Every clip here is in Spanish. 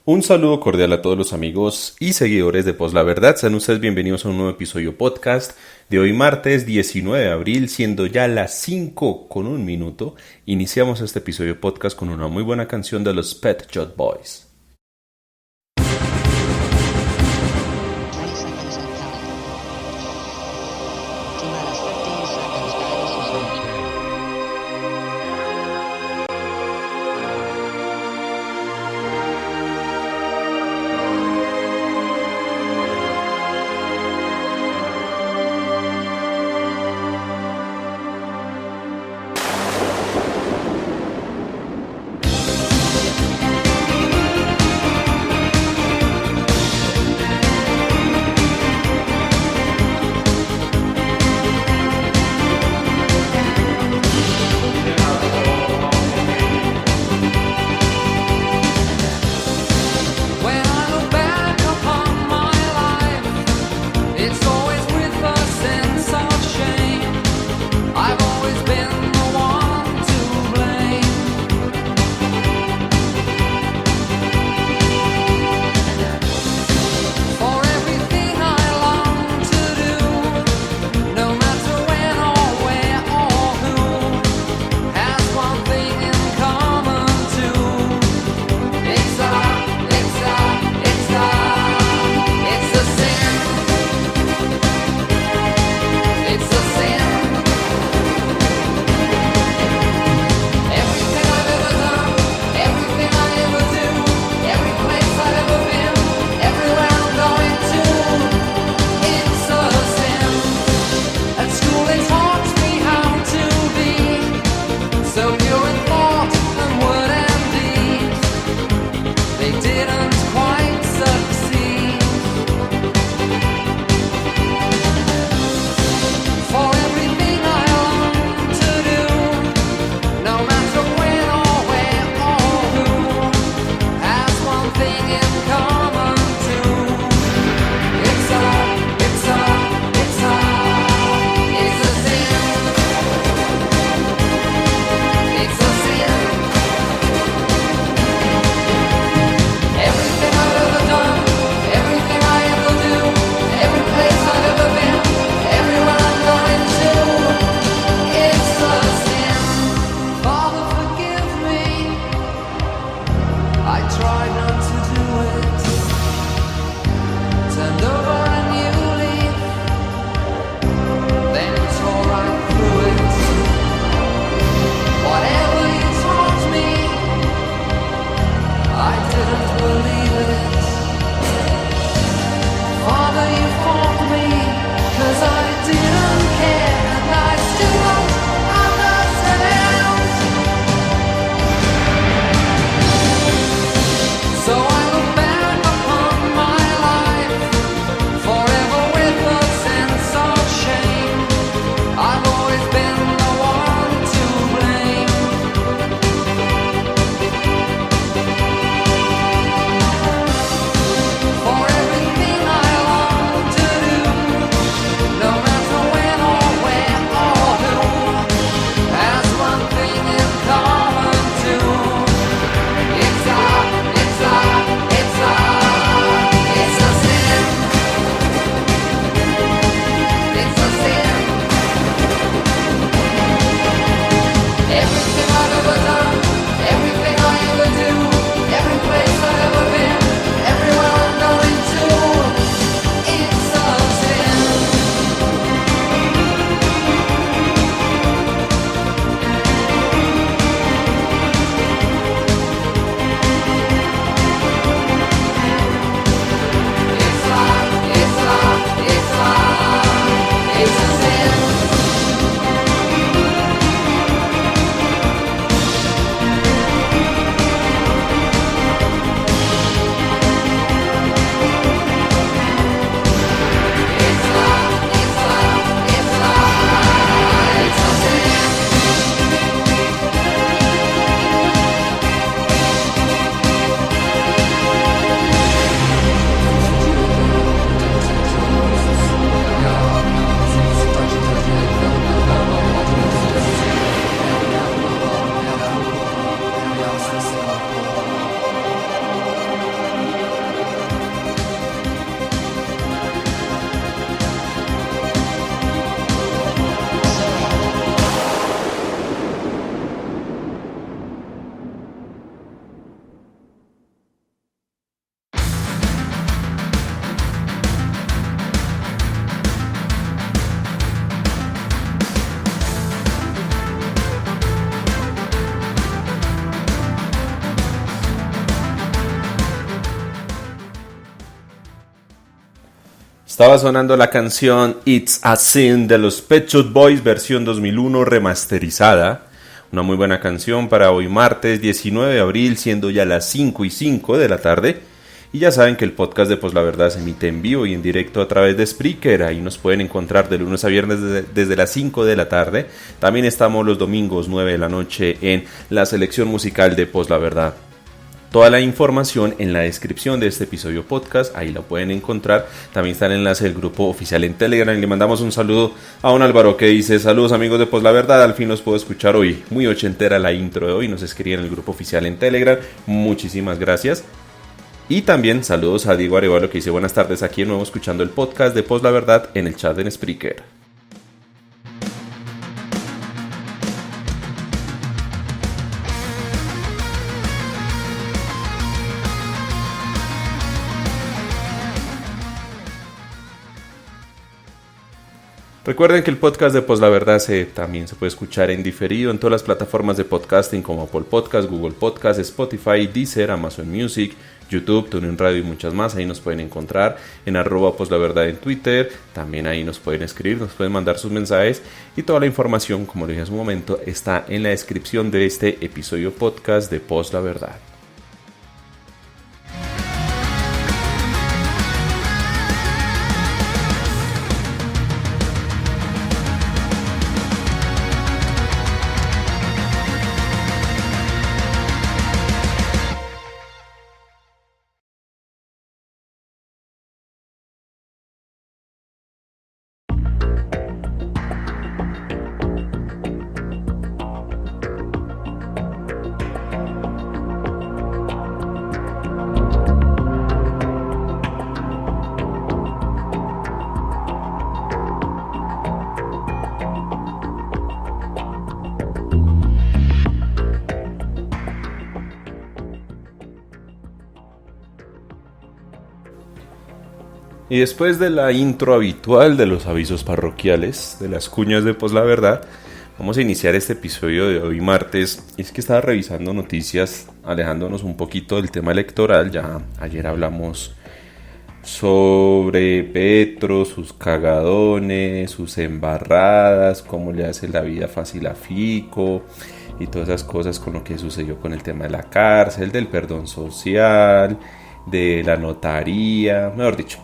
Un saludo cordial a todos los amigos y seguidores de Post La Verdad. Sean ustedes bienvenidos a un nuevo episodio podcast de hoy martes 19 de abril, siendo ya las 5:01. Iniciamos este episodio podcast con una muy buena canción de los Pet Shop Boys. Estaba sonando la canción It's a Sin de los Pet Shop Boys versión 2001 remasterizada. Una muy buena canción para hoy martes 19 de abril, siendo ya las 5:05 de la tarde. Y ya saben que el podcast de Pues la Verdad se emite en vivo y en directo a través de Spreaker. Ahí nos pueden encontrar de lunes a viernes desde las 5 de la tarde. También estamos los domingos 9 de la noche en la selección musical de Pues la Verdad. Toda la información en la descripción de este episodio podcast, ahí la pueden encontrar. También está el enlace del grupo oficial en Telegram. Le mandamos un saludo a un Álvaro que dice: saludos amigos de Pues la Verdad, al fin los puedo escuchar hoy. Muy ochentera la intro de hoy, nos escribía en el grupo oficial en Telegram. Muchísimas gracias. Y también saludos a Diego Arevalo que dice: buenas tardes, aquí de nuevo escuchando el podcast de Pues la Verdad en el chat en Spreaker. Recuerden que el podcast de Pues la Verdad también se puede escuchar en diferido en todas las plataformas de podcasting como Apple Podcast, Google Podcast, Spotify, Deezer, Amazon Music, YouTube, TuneIn Radio y muchas más. Ahí nos pueden encontrar en @poslaverdad en Twitter. También ahí nos pueden escribir, nos pueden mandar sus mensajes y toda la información, como lo dije hace un momento, está en la descripción de este episodio podcast de Pues la Verdad. Y después de la intro habitual de los avisos parroquiales, de las cuñas de Pues la Verdad, vamos a iniciar este episodio de hoy martes. Y es que estaba revisando noticias, alejándonos un poquito del tema electoral. Ya ayer hablamos sobre Petro, sus cagadones, sus embarradas, cómo le hace la vida fácil a Fico y todas esas cosas con lo que sucedió con el tema de la cárcel, del perdón social, de la notaría, mejor dicho.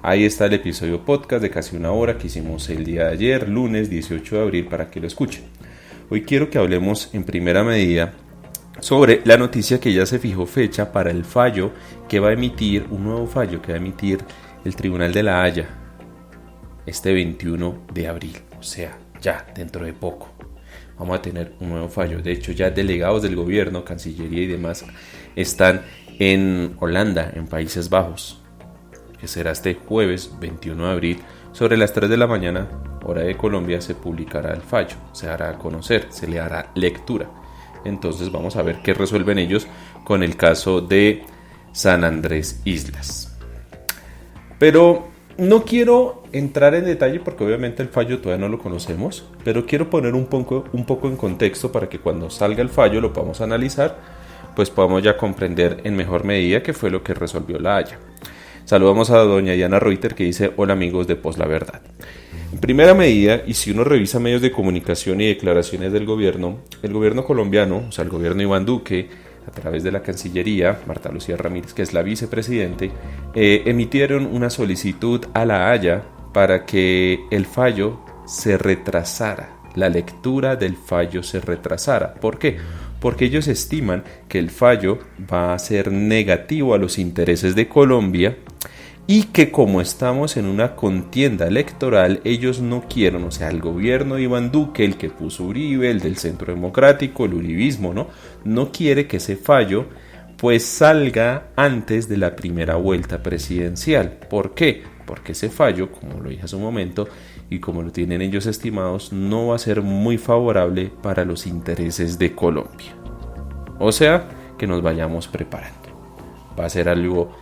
Ahí está el episodio podcast de casi una hora que hicimos el día de ayer, lunes 18 de abril, para que lo escuchen. Hoy quiero que hablemos en primera medida sobre la noticia que ya se fijó fecha para el fallo que va a emitir, un nuevo fallo que va a emitir el Tribunal de la Haya este 21 de abril. O sea, ya dentro de poco vamos a tener un nuevo fallo. De hecho, ya delegados del gobierno, Cancillería y demás están en Holanda, en Países Bajos, que será este jueves 21 de abril, sobre las 3 de la mañana, hora de Colombia, se publicará el fallo, se hará a conocer, se le hará lectura. Entonces vamos a ver qué resuelven ellos con el caso de San Andrés Islas. Pero no quiero entrar en detalle porque obviamente el fallo todavía no lo conocemos, pero quiero poner un poco en contexto para que cuando salga el fallo lo podamos analizar, pues podamos ya comprender en mejor medida qué fue lo que resolvió la Haya. Saludamos a doña Diana Reuter que dice: hola amigos de Pues la Verdad. En primera medida, y si uno revisa medios de comunicación y declaraciones del gobierno, el gobierno colombiano, o sea el gobierno de Iván Duque, a través de la Cancillería, Marta Lucía Ramírez, que es la vicepresidente, emitieron una solicitud a la Haya para que el fallo se retrasara, la lectura del fallo se retrasara. ¿Por qué? Porque ellos estiman que el fallo va a ser negativo a los intereses de Colombia y que como estamos en una contienda electoral, ellos no quieren, o sea, el gobierno de Iván Duque, el que puso Uribe, el del Centro Democrático, el uribismo, no quiere que ese fallo pues salga antes de la primera vuelta presidencial. ¿Por qué? Porque ese fallo, como lo dije hace un momento, y como lo tienen ellos estimados, no va a ser muy favorable para los intereses de Colombia. O sea, que nos vayamos preparando. Va a ser algo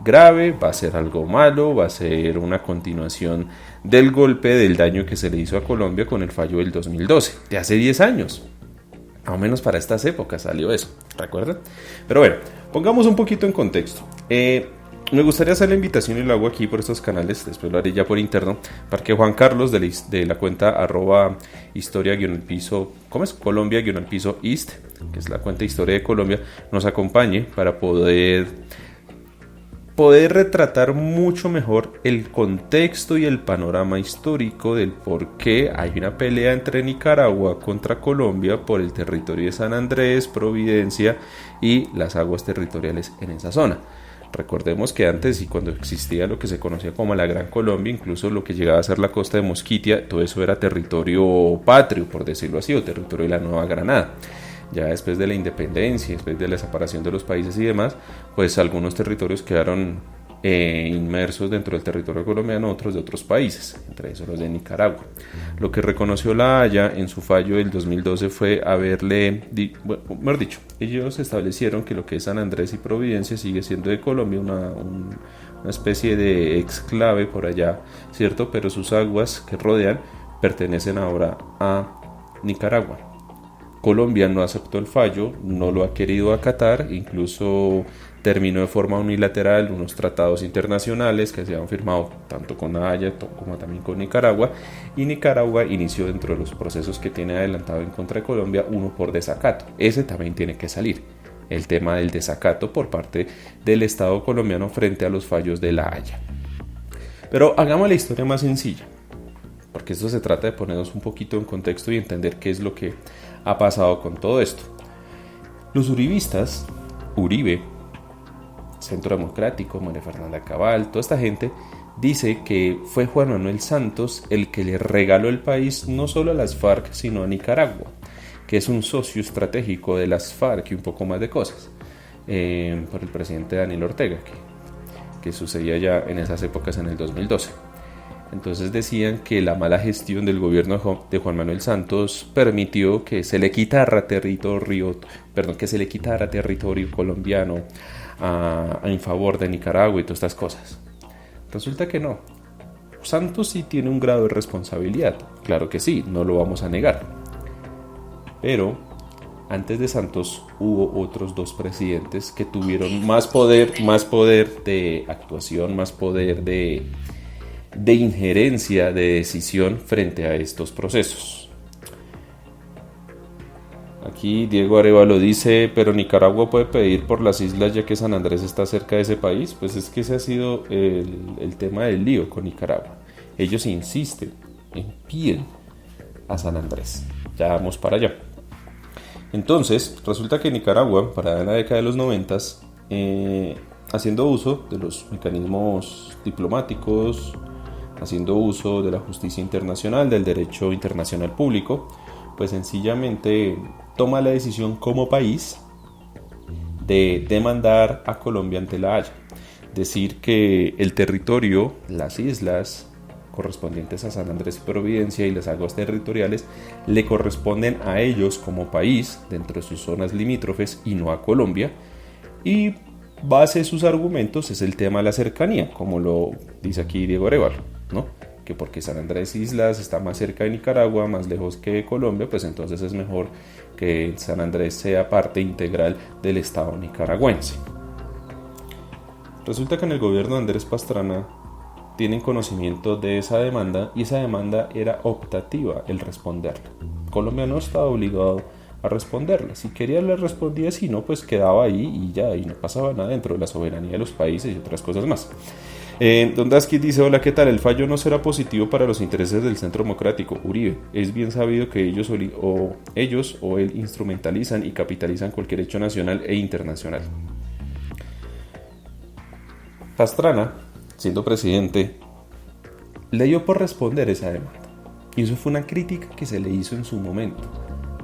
grave, va a ser algo malo, va a ser una continuación del golpe, del daño que se le hizo a Colombia con el fallo del 2012, de hace 10 años. Más o menos para estas épocas salió eso, ¿recuerdan? Pero bueno, pongamos un poquito en contexto. Me gustaría hacer la invitación y lo hago aquí por estos canales, después lo haré ya por interno, para que Juan Carlos de la cuenta @historia_piso, ¿cómo es? Colombia_piso East, que es la cuenta de Historia de Colombia, nos acompañe para poder retratar mucho mejor el contexto y el panorama histórico del por qué hay una pelea entre Nicaragua contra Colombia por el territorio de San Andrés, Providencia y las aguas territoriales en esa zona. Recordemos que antes, y cuando existía lo que se conocía como la Gran Colombia, incluso lo que llegaba a ser la costa de Mosquitia, todo eso era territorio patrio, por decirlo así, o territorio de la Nueva Granada. Ya después de la independencia, después de la separación de los países y demás, pues algunos territorios quedaron inmersos dentro del territorio colombiano, otros de otros países, entre esos los de Nicaragua. Lo que reconoció La Haya en su fallo del 2012 fue mejor dicho, ellos establecieron que lo que es San Andrés y Providencia sigue siendo de Colombia, una especie de exclave por allá, ¿cierto? Pero sus aguas que rodean pertenecen ahora a Nicaragua. Colombia no aceptó el fallo, no lo ha querido acatar, incluso terminó de forma unilateral unos tratados internacionales que se han firmado tanto con La Haya como también con Nicaragua, y Nicaragua inició dentro de los procesos que tiene adelantado en contra de Colombia uno por desacato. Ese también tiene que salir, el tema del desacato por parte del Estado colombiano frente a los fallos de La Haya. Pero hagamos la historia más sencilla, porque esto se trata de ponernos un poquito en contexto y entender qué es lo que ha pasado con todo esto. Los uribistas, Uribe, Centro Democrático, María Fernanda Cabal, toda esta gente dice que fue Juan Manuel Santos el que le regaló el país no solo a las FARC sino a Nicaragua, que es un socio estratégico de las FARC y un poco más de cosas, por el presidente Daniel Ortega, que sucedía ya en esas épocas en el 2012. Entonces decían que la mala gestión del gobierno de Juan Manuel Santos permitió que se le quitara territorio colombiano en favor de Nicaragua y todas estas cosas. Resulta que no. Santos sí tiene un grado de responsabilidad, claro que sí, no lo vamos a negar. Pero antes de Santos hubo otros dos presidentes que tuvieron más poder de actuación, más poder de injerencia, de decisión frente a estos procesos. Aquí Diego Arevalo dice, pero Nicaragua puede pedir por las islas ya que San Andrés está cerca de ese país. Pues es que ese ha sido el tema del lío con Nicaragua. Ellos insisten, piden a San Andrés. Ya vamos para allá. Entonces, resulta que Nicaragua, para la década de los 90, haciendo uso de los mecanismos diplomáticos, haciendo uso de la justicia internacional, del derecho internacional público, pues sencillamente toma la decisión como país de demandar a Colombia ante La Haya. Decir que el territorio, las islas correspondientes a San Andrés y Providencia y las aguas territoriales le corresponden a ellos como país dentro de sus zonas limítrofes y no a Colombia. Y base de sus argumentos es el tema de la cercanía, como lo dice aquí Diego Arevalo, ¿no? Que porque San Andrés Islas está más cerca de Nicaragua, más lejos que de Colombia, pues entonces es mejor que San Andrés sea parte integral del Estado nicaragüense. Resulta que en el gobierno de Andrés Pastrana tienen conocimiento de esa demanda y esa demanda era optativa el responderla. Colombia no estaba obligado a responderla. Si quería le respondía, si no pues quedaba ahí y ya, y no pasaba nada dentro de la soberanía de los países y otras cosas más. Don Dasky dice, hola, ¿qué tal? El fallo no será positivo para los intereses del Centro Democrático. Uribe, es bien sabido que ellos o él instrumentalizan y capitalizan cualquier hecho nacional e internacional. Pastrana, siendo presidente, le dio por responder esa demanda. Y eso fue una crítica que se le hizo en su momento.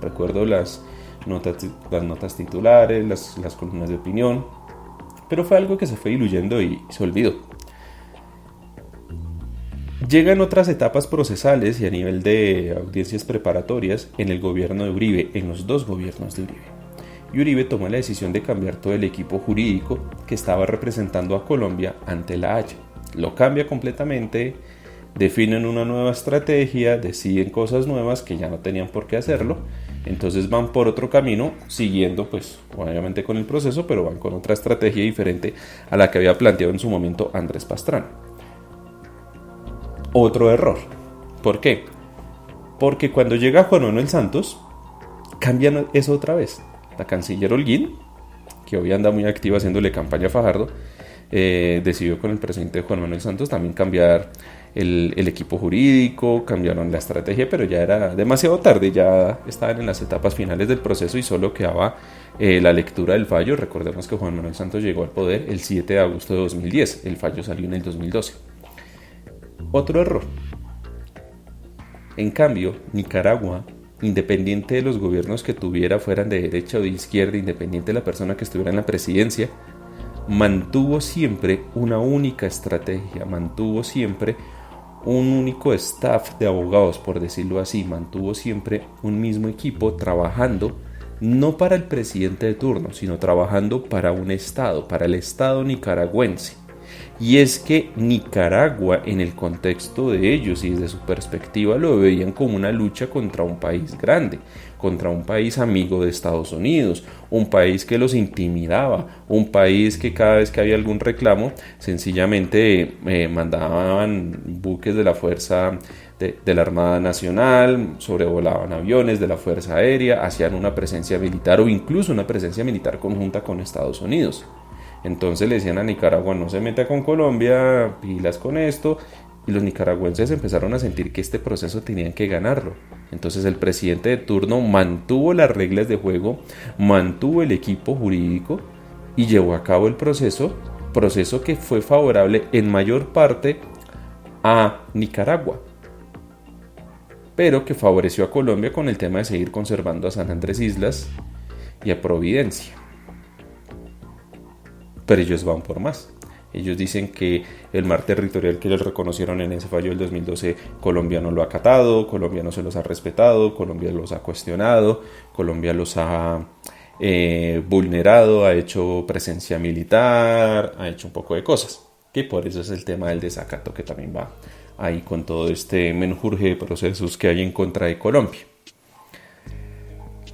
Recuerdo las notas titulares, las columnas de opinión, pero fue algo que se fue diluyendo y se olvidó. Llegan otras etapas procesales y a nivel de audiencias preparatorias en el gobierno de Uribe, en los dos gobiernos de Uribe. Y Uribe tomó la decisión de cambiar todo el equipo jurídico que estaba representando a Colombia ante La Haya. Lo cambia completamente, definen una nueva estrategia, deciden cosas nuevas que ya no tenían por qué hacerlo, Entonces van por otro camino, siguiendo pues obviamente con el proceso, pero van con otra estrategia diferente a la que había planteado en su momento Andrés Pastrana. Otro error. ¿Por qué? Porque cuando llega Juan Manuel Santos, cambian eso otra vez. La canciller Holguín, que hoy anda muy activa haciéndole campaña a Fajardo, decidió con el presidente Juan Manuel Santos también cambiar el equipo jurídico, cambiaron la estrategia, pero ya era demasiado tarde, ya estaban en las etapas finales del proceso y solo quedaba la lectura del fallo. Recordemos que Juan Manuel Santos llegó al poder el 7 de agosto de 2010, el fallo salió en el 2012. Otro error. En cambio, Nicaragua, independiente de los gobiernos que tuviera, fueran de derecha o de izquierda, independiente de la persona que estuviera en la presidencia, mantuvo siempre una única estrategia, mantuvo siempre un único staff de abogados, por decirlo así, mantuvo siempre un mismo equipo trabajando no para el presidente de turno, sino trabajando para un Estado, para el Estado nicaragüense. Y es que Nicaragua, en el contexto de ellos y desde su perspectiva, lo veían como una lucha contra un país grande, contra un país amigo de Estados Unidos, un país que los intimidaba, un país que cada vez que había algún reclamo, sencillamente mandaban buques de la Fuerza de la Armada Nacional, sobrevolaban aviones de la Fuerza Aérea, hacían una presencia militar o incluso una presencia militar conjunta con Estados Unidos. Entonces le decían a Nicaragua: no se meta con Colombia, pilas con esto, y los nicaragüenses empezaron a sentir que este proceso tenían que ganarlo. Entonces el presidente de turno mantuvo las reglas de juego, mantuvo el equipo jurídico y llevó a cabo el proceso que fue favorable en mayor parte a Nicaragua, pero que favoreció a Colombia con el tema de seguir conservando a San Andrés Islas y a Providencia. Pero ellos van por más. Ellos dicen que el mar territorial que les reconocieron en ese fallo del 2012, Colombia no lo ha acatado, Colombia no se los ha respetado, Colombia los ha cuestionado, Colombia los ha vulnerado, ha hecho presencia militar, ha hecho un poco de cosas. Que por eso es el tema del desacato que también va ahí con todo este menjurje de procesos que hay en contra de Colombia.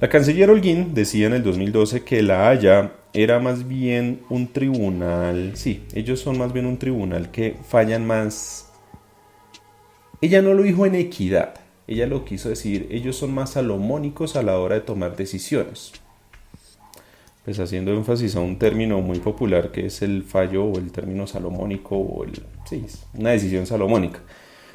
La canciller Holguín decía en el 2012 que La Haya era más bien un tribunal, sí, ellos son más bien un tribunal que fallan más. Ella no lo dijo en equidad, ella lo quiso decir, ellos son más salomónicos a la hora de tomar decisiones. Pues haciendo énfasis a un término muy popular que es el fallo o el término salomónico o sí, es una decisión salomónica.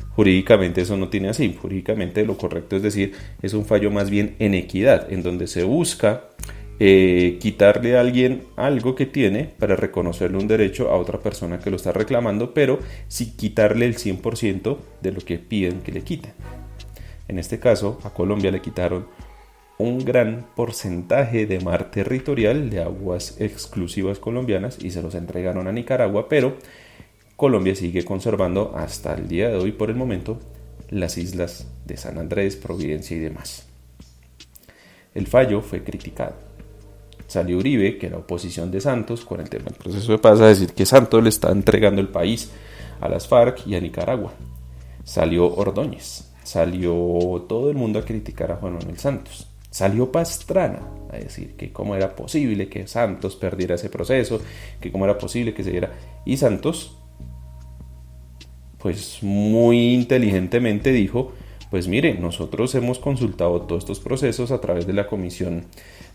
Jurídicamente eso no tiene así, jurídicamente lo correcto es decir, es un fallo más bien en equidad, en donde se busca quitarle a alguien algo que tiene para reconocerle un derecho a otra persona que lo está reclamando, pero sin quitarle el 100% de lo que piden que le quiten. En este caso, a Colombia le quitaron un gran porcentaje de mar territorial de aguas exclusivas colombianas y se los entregaron a Nicaragua, pero Colombia sigue conservando hasta el día de hoy, por el momento, las islas de San Andrés, Providencia y demás. El fallo fue criticado. Salió Uribe, que era oposición de Santos, con el tema del proceso de paz, a decir que Santos le está entregando el país a las FARC y a Nicaragua. Salió Ordóñez, salió todo el mundo a criticar a Juan Manuel Santos. Salió Pastrana a decir que cómo era posible que Santos perdiera ese proceso, que cómo era posible que se diera. Y Santos, pues muy inteligentemente dijo: pues mire, nosotros hemos consultado todos estos procesos a través de la Comisión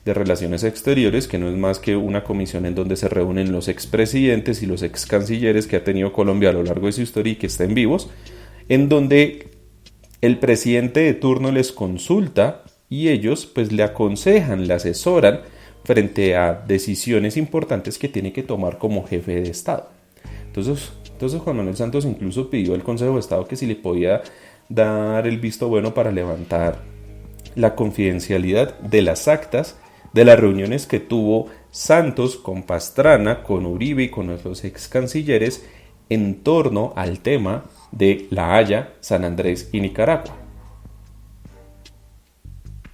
de Relaciones Exteriores, que no es más que una comisión en donde se reúnen los expresidentes y los excancilleres que ha tenido Colombia a lo largo de su historia y que estén vivos, en donde el presidente de turno les consulta y ellos pues le aconsejan, le asesoran frente a decisiones importantes que tiene que tomar como jefe de Estado. Entonces Juan Manuel Santos incluso pidió al Consejo de Estado que si le podía dar el visto bueno para levantar la confidencialidad de las actas de las reuniones que tuvo Santos con Pastrana, con Uribe y con los ex cancilleres en torno al tema de La Haya, San Andrés y Nicaragua.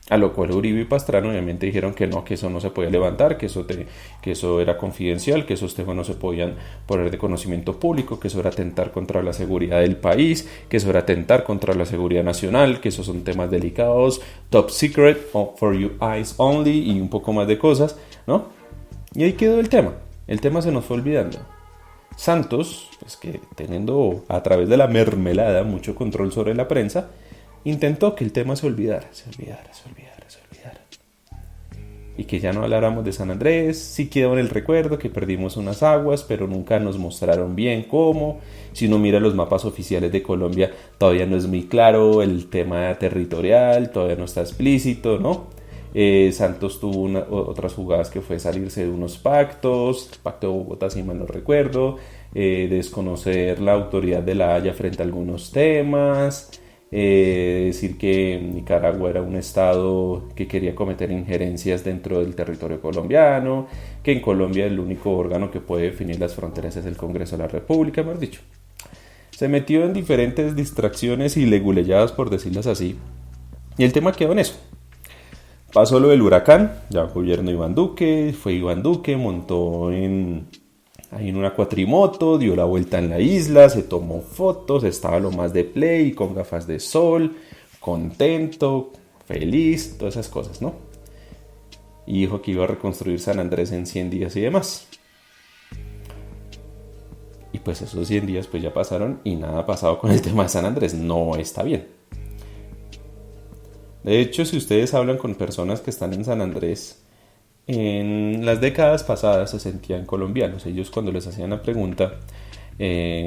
A lo cual Uribe y Pastrana obviamente dijeron que no, que eso no se podía levantar, que eso era confidencial, que esos temas no se podían poner de conocimiento público, que eso era atentar contra la seguridad del país, que eso era atentar contra la seguridad nacional, que esos son temas delicados, top secret, for your eyes only y un poco más de cosas, ¿no? Y ahí quedó el tema. El tema se nos fue olvidando. Santos, pues que teniendo a través de la mermelada mucho control sobre la prensa, intentó que el tema se olvidara. Y que ya no habláramos de San Andrés, sí quedó en el recuerdo que perdimos unas aguas, pero nunca nos mostraron bien cómo. Si uno mira los mapas oficiales de Colombia, todavía no es muy claro el tema territorial, todavía no está explícito, ¿no? Santos tuvo otras jugadas que fue salirse de unos pactos, el pacto de Bogotá si mal no recuerdo, desconocer la autoridad de La Haya frente a algunos temas, decir que Nicaragua era un estado que quería cometer injerencias dentro del territorio colombiano, que en Colombia el único órgano que puede definir las fronteras es el Congreso de la República, mejor dicho. Se metió en diferentes distracciones y leguleyadas, por decirlas así, y el tema quedó en eso. Pasó lo del huracán, ya gobierno Iván Duque, fue Iván Duque, montó en una cuatrimoto, dio la vuelta en la isla, se tomó fotos, estaba lo más de play, con gafas de sol, contento, feliz, todas esas cosas, ¿no? Y dijo que iba a reconstruir San Andrés en 100 días y demás. Y pues esos 100 días pues ya pasaron y nada ha pasado con el tema de San Andrés, no está bien. De hecho, si ustedes hablan con personas que están en San Andrés, en las décadas pasadas se sentían colombianos. Ellos cuando les hacían la pregunta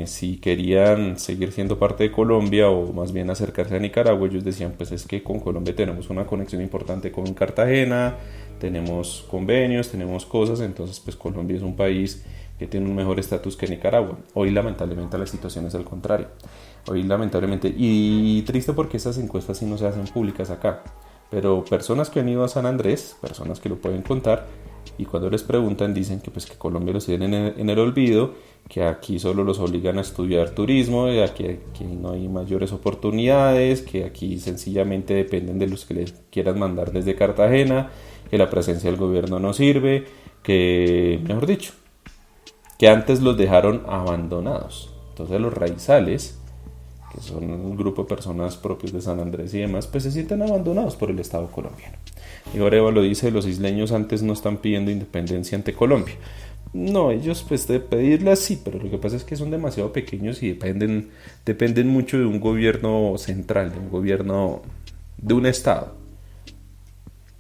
si querían seguir siendo parte de Colombia o más bien acercarse a Nicaragua, ellos decían pues es que con Colombia tenemos una conexión importante con Cartagena, tenemos convenios, tenemos cosas, entonces pues Colombia es un país que tiene un mejor estatus que Nicaragua. Hoy lamentablemente la situación es al contrario. Hoy lamentablemente, y triste porque esas encuestas sí no se hacen públicas acá, pero personas que han ido a San Andrés, personas que lo pueden contar, y cuando les preguntan dicen que pues que Colombia los tienen en el olvido, que aquí solo los obligan a estudiar turismo, que aquí no hay mayores oportunidades, que aquí sencillamente dependen de los que les quieran mandar desde Cartagena, que la presencia del gobierno no sirve, que, mejor dicho, que antes los dejaron abandonados. Entonces los raizales, que son un grupo de personas propios de San Andrés y demás, pues se sienten abandonados por el Estado colombiano. Y Arevalo dice, los isleños antes no están pidiendo independencia ante Colombia. No, ellos pues de pedirla sí, pero lo que pasa es que son demasiado pequeños y dependen mucho de un gobierno central, de un gobierno, de un Estado.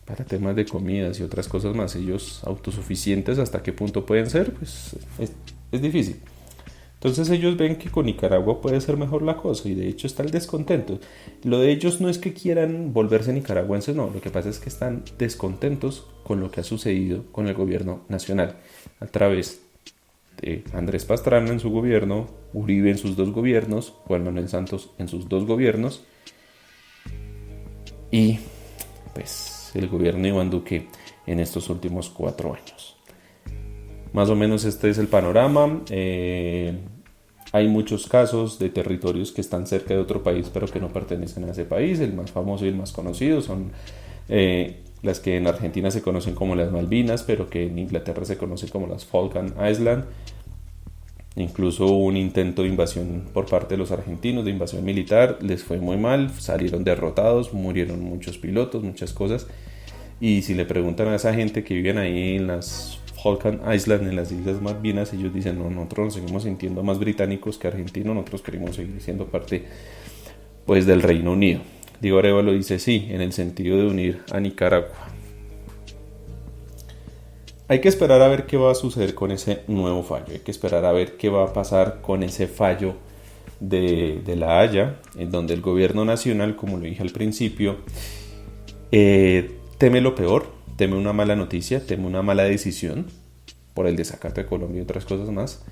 Para temas de comidas y otras cosas más, ellos autosuficientes, ¿hasta qué punto pueden ser? Pues es difícil. Entonces ellos ven que con Nicaragua puede ser mejor la cosa y de hecho está el descontento. Lo de ellos no es que quieran volverse nicaragüenses, no, lo que pasa es que están descontentos con lo que ha sucedido con el gobierno nacional a través de Andrés Pastrana en su gobierno, Uribe en sus dos gobiernos, Juan Manuel Santos en sus dos gobiernos y pues el gobierno de Iván Duque en estos últimos 4 años. Más o menos este es el panorama. Hay muchos casos de territorios que están cerca de otro país pero que no pertenecen a ese país. El más famoso y el más conocido son las que en Argentina se conocen como las Malvinas, pero que en Inglaterra se conocen como las Falkland Islands. Incluso hubo un intento de invasión por parte de los argentinos, de invasión militar, les fue muy mal, salieron derrotados, murieron muchos pilotos, muchas cosas. Y si le preguntan a esa gente que viven ahí en las Falkland Island, en las Islas Malvinas, ellos dicen, no, nosotros nos seguimos sintiendo más británicos que argentinos, nosotros queremos seguir siendo parte pues del Reino Unido. Diego Arevalo dice sí, en el sentido de unir a Nicaragua. Hay que esperar a ver qué va a suceder con ese nuevo fallo, hay que esperar a ver qué va a pasar con ese fallo de La Haya, en donde el gobierno nacional, como lo dije al principio, teme lo peor, teme una mala noticia, teme una mala decisión por el desacato de Colombia y otras cosas más,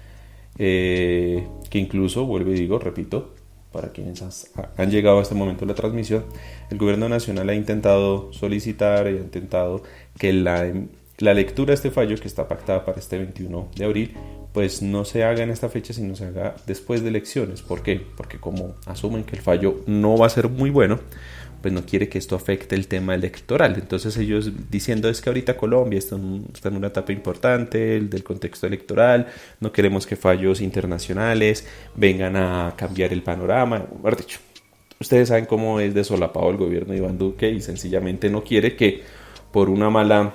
que incluso, vuelvo y digo, repito, para quienes han llegado a este momento de la transmisión, el gobierno nacional ha intentado solicitar y ha intentado que la lectura de este fallo, que está pactada para este 21 de abril, pues no se haga en esta fecha, sino se haga después de elecciones. ¿Por qué? Porque como asumen que el fallo no va a ser muy bueno, pues no quiere que esto afecte el tema electoral. Entonces ellos diciendo es que ahorita Colombia está en una etapa importante del contexto electoral, no queremos que fallos internacionales vengan a cambiar el panorama, mejor dicho. Ustedes saben cómo es de solapado el gobierno de Iván Duque y sencillamente no quiere que por una mala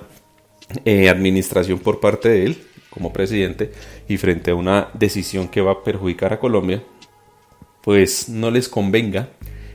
administración por parte de él como presidente y frente a una decisión que va a perjudicar a Colombia, pues no les convenga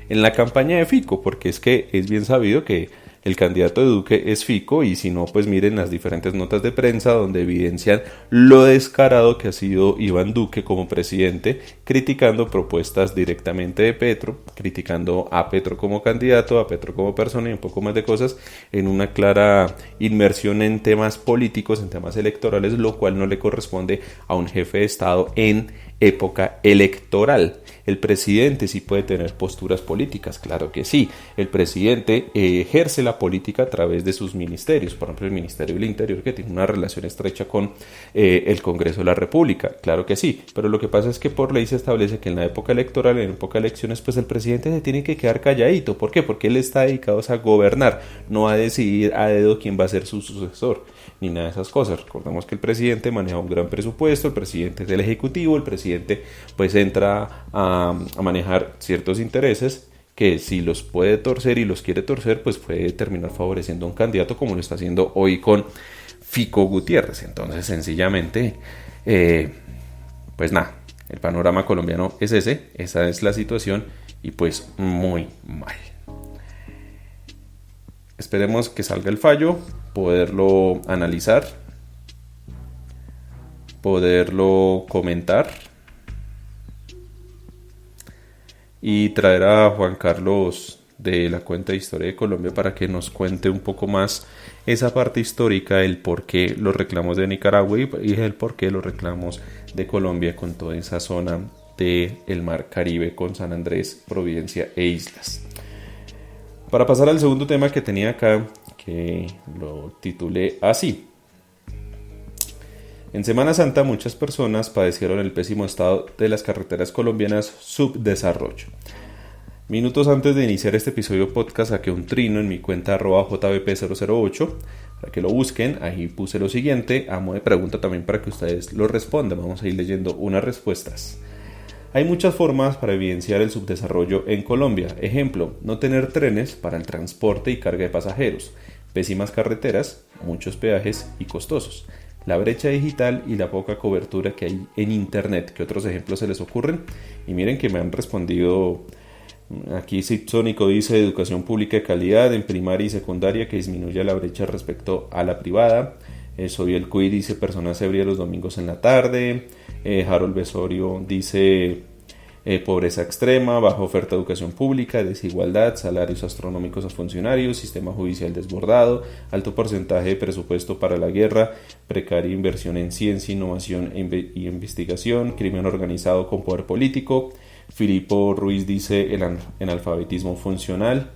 en la campaña de Fico, porque es que es bien sabido que el candidato de Duque es Fico, y si no, pues miren las diferentes notas de prensa donde evidencian lo descarado que ha sido Iván Duque como presidente, criticando propuestas directamente de Petro, criticando a Petro como candidato, a Petro como persona y un poco más de cosas, en una clara inmersión en temas políticos, en temas electorales, lo cual no le corresponde a un jefe de Estado en época electoral. El presidente sí puede tener posturas políticas, claro que sí. El presidente ejerce la política a través de sus ministerios, por ejemplo el Ministerio del Interior, que tiene una relación estrecha con el Congreso de la República, claro que sí. Pero lo que pasa es que por ley se establece que en la época electoral, en época de elecciones, pues el presidente se tiene que quedar calladito. ¿Por qué? Porque él está dedicado a gobernar, no a decidir a dedo quién va a ser su sucesor, ni nada de esas cosas. Recordemos que el presidente maneja un gran presupuesto, el presidente es el ejecutivo, el presidente pues entra a manejar ciertos intereses que si los puede torcer y los quiere torcer, pues puede terminar favoreciendo a un candidato como lo está haciendo hoy con Fico Gutiérrez. Entonces sencillamente pues nada, el panorama colombiano es ese, esa es la situación y pues muy mal. Esperemos que salga el fallo, poderlo analizar, poderlo comentar y traer a Juan Carlos de la cuenta de Historia de Colombia para que nos cuente un poco más esa parte histórica, el por qué los reclamos de Nicaragua y el por qué los reclamos de Colombia con toda esa zona del Mar Caribe con San Andrés, Providencia e islas. Para pasar al segundo tema que tenía acá, que lo titulé así. En Semana Santa muchas personas padecieron el pésimo estado de las carreteras colombianas subdesarrollo. Minutos antes de iniciar este episodio podcast saqué un trino en mi cuenta @jbp008 para que lo busquen. Ahí puse lo siguiente, a modo de pregunta también para que ustedes lo respondan. Vamos a ir leyendo unas respuestas. Hay muchas formas para evidenciar el subdesarrollo en Colombia. Ejemplo, no tener trenes para el transporte y carga de pasajeros, pésimas carreteras, muchos peajes y costosos, la brecha digital y la poca cobertura que hay en internet. ¿Qué otros ejemplos se les ocurren? Y miren que me han respondido. Aquí Sipsónico dice educación pública de calidad en primaria y secundaria que disminuya la brecha respecto a la privada. Soy el Cuy dice personas ebrias los domingos en la tarde. Harold Besorio dice pobreza extrema, baja oferta de educación pública, desigualdad, salarios astronómicos a funcionarios, sistema judicial desbordado, alto porcentaje de presupuesto para la guerra, precaria inversión en ciencia, innovación y investigación, crimen organizado con poder político. Filipo Ruiz dice el analfabetismo funcional.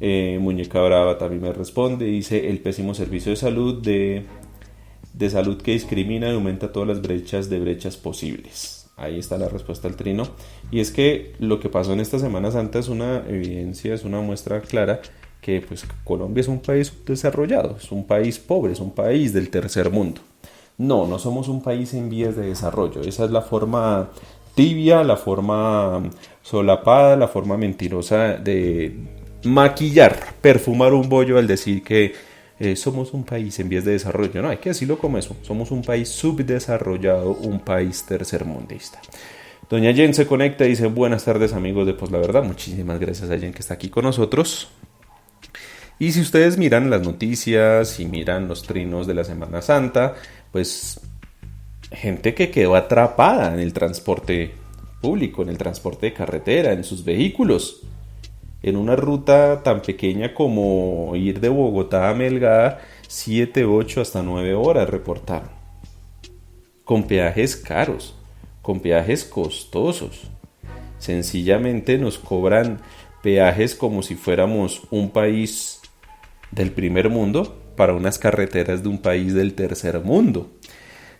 Muñeca Brava también me responde, dice el pésimo servicio de salud de salud que discrimina y aumenta todas las brechas posibles. Ahí está la respuesta al trino. Y es que lo que pasó en esta Semana Santa es una evidencia, es una muestra clara que pues Colombia es un país desarrollado, es un país pobre, es un país del tercer mundo. No somos un país en vías de desarrollo. Esa es la forma tibia, la forma solapada, la forma mentirosa de maquillar, perfumar un bollo al decir que somos un país en vías de desarrollo. No, hay que decirlo como eso. Somos un país subdesarrollado, un país tercermundista. Doña Jen se conecta y dice buenas tardes amigos de Pues la Verdad. Muchísimas gracias a Jen que está aquí con nosotros. Y si ustedes miran las noticias y miran los trinos de la Semana Santa, pues gente que quedó atrapada en el transporte público, en el transporte de carretera, en sus vehículos, en una ruta tan pequeña como ir de Bogotá a Melgar, 7, 8 hasta 9 horas reportaron, con peajes caros, con peajes costosos. Sencillamente nos cobran peajes como si fuéramos un país del primer mundo para unas carreteras de un país del tercer mundo.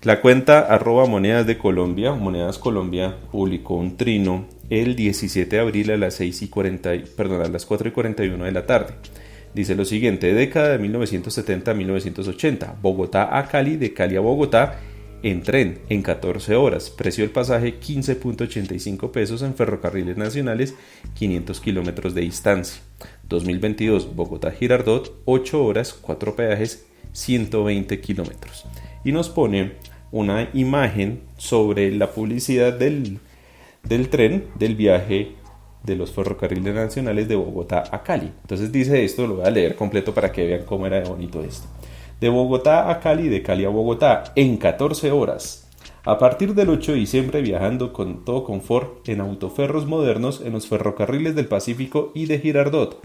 La cuenta @monedas de Colombia, Monedas Colombia, publicó un trino el 17 de abril a las 4:41 de la tarde. Dice lo siguiente: década de 1970 a 1980, Bogotá a Cali, de Cali a Bogotá, en tren, en 14 horas. Precio del pasaje, 15.85 pesos en ferrocarriles nacionales, 500 kilómetros de distancia. 2022, Bogotá-Girardot, 8 horas, 4 peajes, 120 kilómetros. Y nos pone una imagen sobre la publicidad del tren, del viaje de los ferrocarriles nacionales de Bogotá a Cali. Entonces dice esto, lo voy a leer completo para que vean cómo era de bonito esto. De Bogotá a Cali, de Cali a Bogotá, en 14 horas. A partir del 8 de diciembre, viajando con todo confort en autoferros modernos en los ferrocarriles del Pacífico y de Girardot.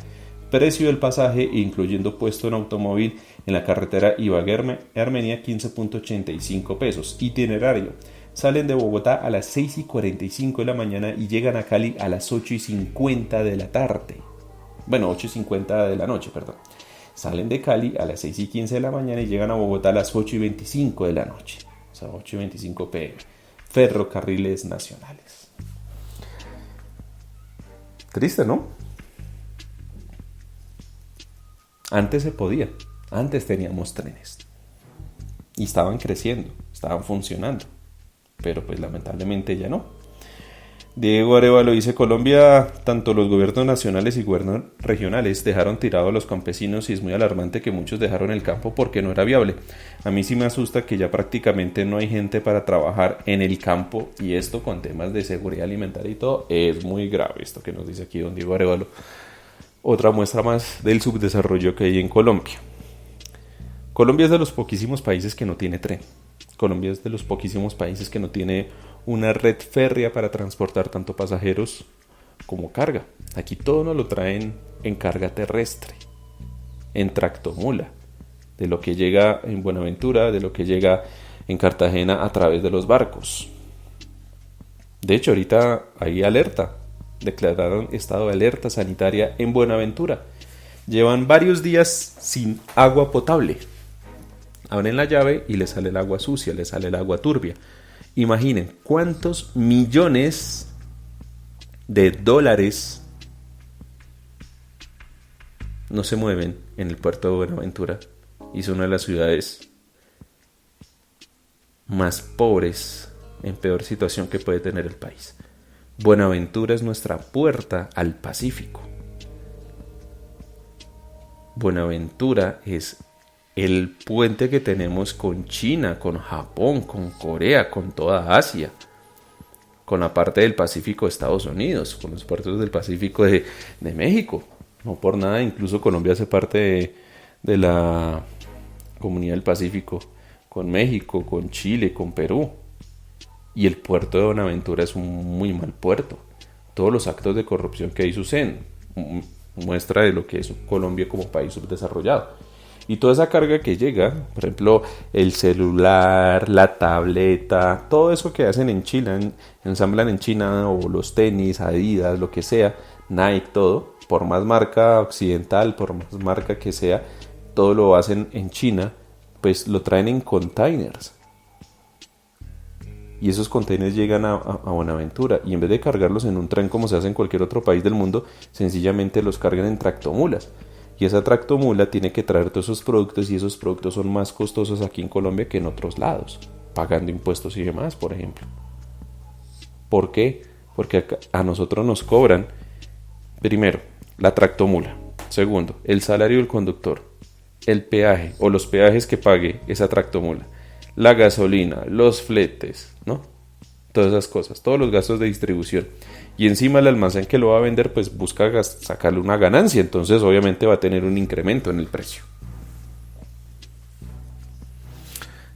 Precio del pasaje, incluyendo puesto en automóvil, en la carretera Ibagué-Armenia, 15.85 pesos. Itinerario: salen de Bogotá a las 6:45 de la mañana y llegan a Cali a las 8:50 de la tarde. Bueno, 8:50 de la noche, perdón. Salen de Cali a las 6:15 de la mañana y llegan a Bogotá a las 8:25 de la noche. O sea, 8:25 pm. Ferrocarriles nacionales. Triste, ¿no? Antes se podía. Antes teníamos trenes. Y estaban creciendo, estaban funcionando. Pero pues lamentablemente ya no. Diego Arevalo dice: Colombia, tanto los gobiernos nacionales y gobiernos regionales dejaron tirados a los campesinos y es muy alarmante que muchos dejaron el campo porque no era viable. A mí sí me asusta que ya prácticamente no hay gente para trabajar en el campo, y esto con temas de seguridad alimentaria y todo es muy grave, esto que nos dice aquí don Diego Arevalo. Otra muestra más del subdesarrollo que hay en Colombia. Colombia es de los poquísimos países que no tiene tren. Colombia es de los poquísimos países que no tiene una red férrea para transportar tanto pasajeros como carga. Aquí todo nos lo traen en carga terrestre, en tractomula, de lo que llega en Buenaventura, de lo que llega en Cartagena a través de los barcos. De hecho, ahorita hay alerta, declararon estado de alerta sanitaria en Buenaventura. Llevan varios días sin agua potable. Abren la llave y les sale el agua sucia, les sale el agua turbia. Imaginen cuántos millones de dólares no se mueven en el puerto de Buenaventura. Y es una de las ciudades más pobres, en peor situación que puede tener el país. Buenaventura es nuestra puerta al Pacífico. Buenaventura es el puente que tenemos con China, con Japón, con Corea, con toda Asia, con la parte del Pacífico de Estados Unidos, con los puertos del Pacífico de México. No por nada, incluso Colombia hace parte de la Comunidad del Pacífico, con México, con Chile, con Perú. Y el puerto de Buenaventura es un muy mal puerto. Todos los actos de corrupción que ahí suceden, muestra de lo que es Colombia como país subdesarrollado. Y toda esa carga que llega, por ejemplo, el celular, la tableta, todo eso que hacen en China, ensamblan en China, o los tenis, Adidas, lo que sea, Nike, todo, por más marca occidental, por más marca que sea, todo lo hacen en China, pues lo traen en containers. Y esos containers llegan a Buenaventura, y en vez de cargarlos en un tren como se hace en cualquier otro país del mundo, sencillamente los cargan en tractomulas. Y esa tractomula tiene que traer todos esos productos, y esos productos son más costosos aquí en Colombia que en otros lados, pagando impuestos y demás, por ejemplo. ¿Por qué? Porque a nosotros nos cobran, primero, la tractomula. Segundo, el salario del conductor, el peaje o los peajes que pague esa tractomula, la gasolina, los fletes, ¿no? Todas esas cosas, todos los gastos de distribución. Y encima el almacén que lo va a vender pues busca sacarle una ganancia, entonces obviamente va a tener un incremento en el precio.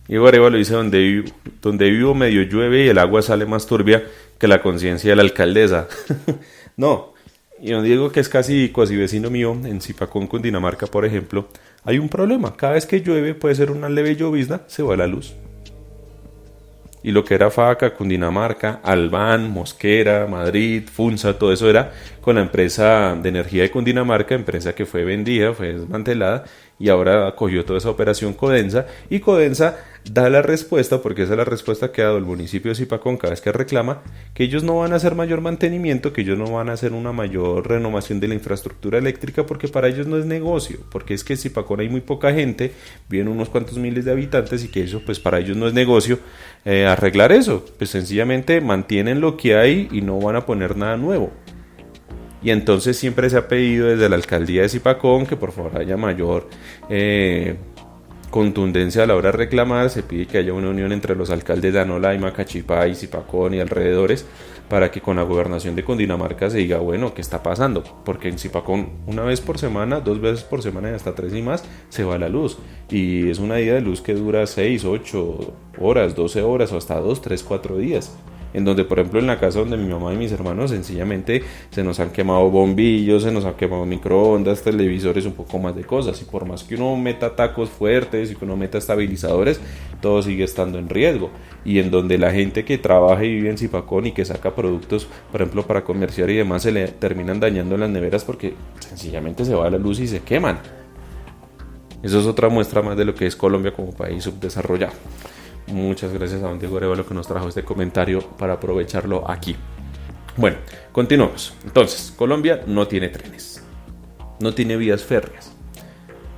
Diego Arevalo dice: donde vivo medio llueve y el agua sale más turbia que la conciencia de la alcaldesa. No, y don Diego, que es casi vecino mío, en Zipacón, Cundinamarca, por ejemplo, hay un problema. Cada vez que llueve, puede ser una leve llovizna, se va la luz. Y lo que era Faca, Cundinamarca, Albán, Mosquera, Madrid, Funza, todo eso era con la empresa de energía de Cundinamarca, empresa que fue vendida, fue desmantelada, y ahora cogió toda esa operación Codensa, y Codensa da la respuesta, porque esa es la respuesta que ha dado el municipio de Zipacón cada vez que reclama, que ellos no van a hacer mayor mantenimiento, que ellos no van a hacer una mayor renovación de la infraestructura eléctrica, porque para ellos no es negocio, porque es que en Zipacón hay muy poca gente, viven unos cuantos miles de habitantes, y que eso pues para ellos no es negocio arreglar eso, pues sencillamente mantienen lo que hay y no van a poner nada nuevo. Y entonces siempre se ha pedido desde la alcaldía de Zipacón que por favor haya mayor contundencia a la hora de reclamar. Se pide que haya una unión entre los alcaldes de Anolaima, Cachipay, Zipacón y alrededores, para que con la gobernación de Cundinamarca se diga, bueno, ¿qué está pasando? Porque en Zipacón una vez por semana, 2 veces por semana y hasta 3 y más se va la luz, y es una ida de luz que dura 6, 8 horas, 12 horas o hasta 2, 3, 4 días. En donde, por ejemplo, en la casa donde mi mamá y mis hermanos, sencillamente se nos han quemado bombillos, se nos han quemado microondas, televisores, un poco más de cosas, y por más que uno meta tacos fuertes y que uno meta estabilizadores, todo sigue estando en riesgo. Y en donde la gente que trabaja y vive en Zipacón y que saca productos, por ejemplo, para comerciar y demás, se le terminan dañando las neveras porque sencillamente se va la luz y se queman. Eso es otra muestra más de lo que es Colombia como país subdesarrollado. Muchas gracias a don Diego Arevalo que nos trajo este comentario para aprovecharlo aquí. Bueno, continuamos. Entonces, Colombia no tiene trenes, no tiene vías férreas.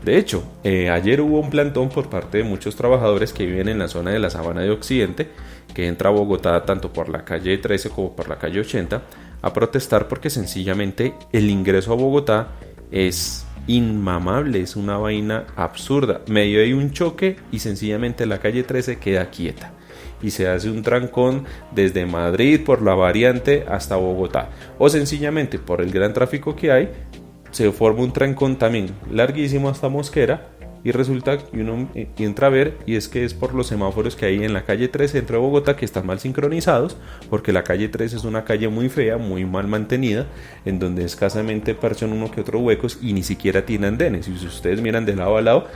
De hecho, ayer hubo un plantón por parte de muchos trabajadores que viven en la zona de la Sabana de Occidente, que entra a Bogotá tanto por la calle 13 como por la calle 80, a protestar porque sencillamente el ingreso a Bogotá es inmamable, es una vaina absurda. Medio hay un choque y sencillamente la calle 13 queda quieta y se hace un trancón desde Madrid por la variante hasta Bogotá, o sencillamente por el gran tráfico que hay se forma un trancón también larguísimo hasta Mosquera, y resulta que uno entra a ver y es que es por los semáforos que hay en la calle 13 dentro de Bogotá, que están mal sincronizados, porque la calle 13 es una calle muy fea, muy mal mantenida, en donde escasamente aparecen uno que otro huecos y ni siquiera tiene andenes, y si ustedes miran de lado a lado,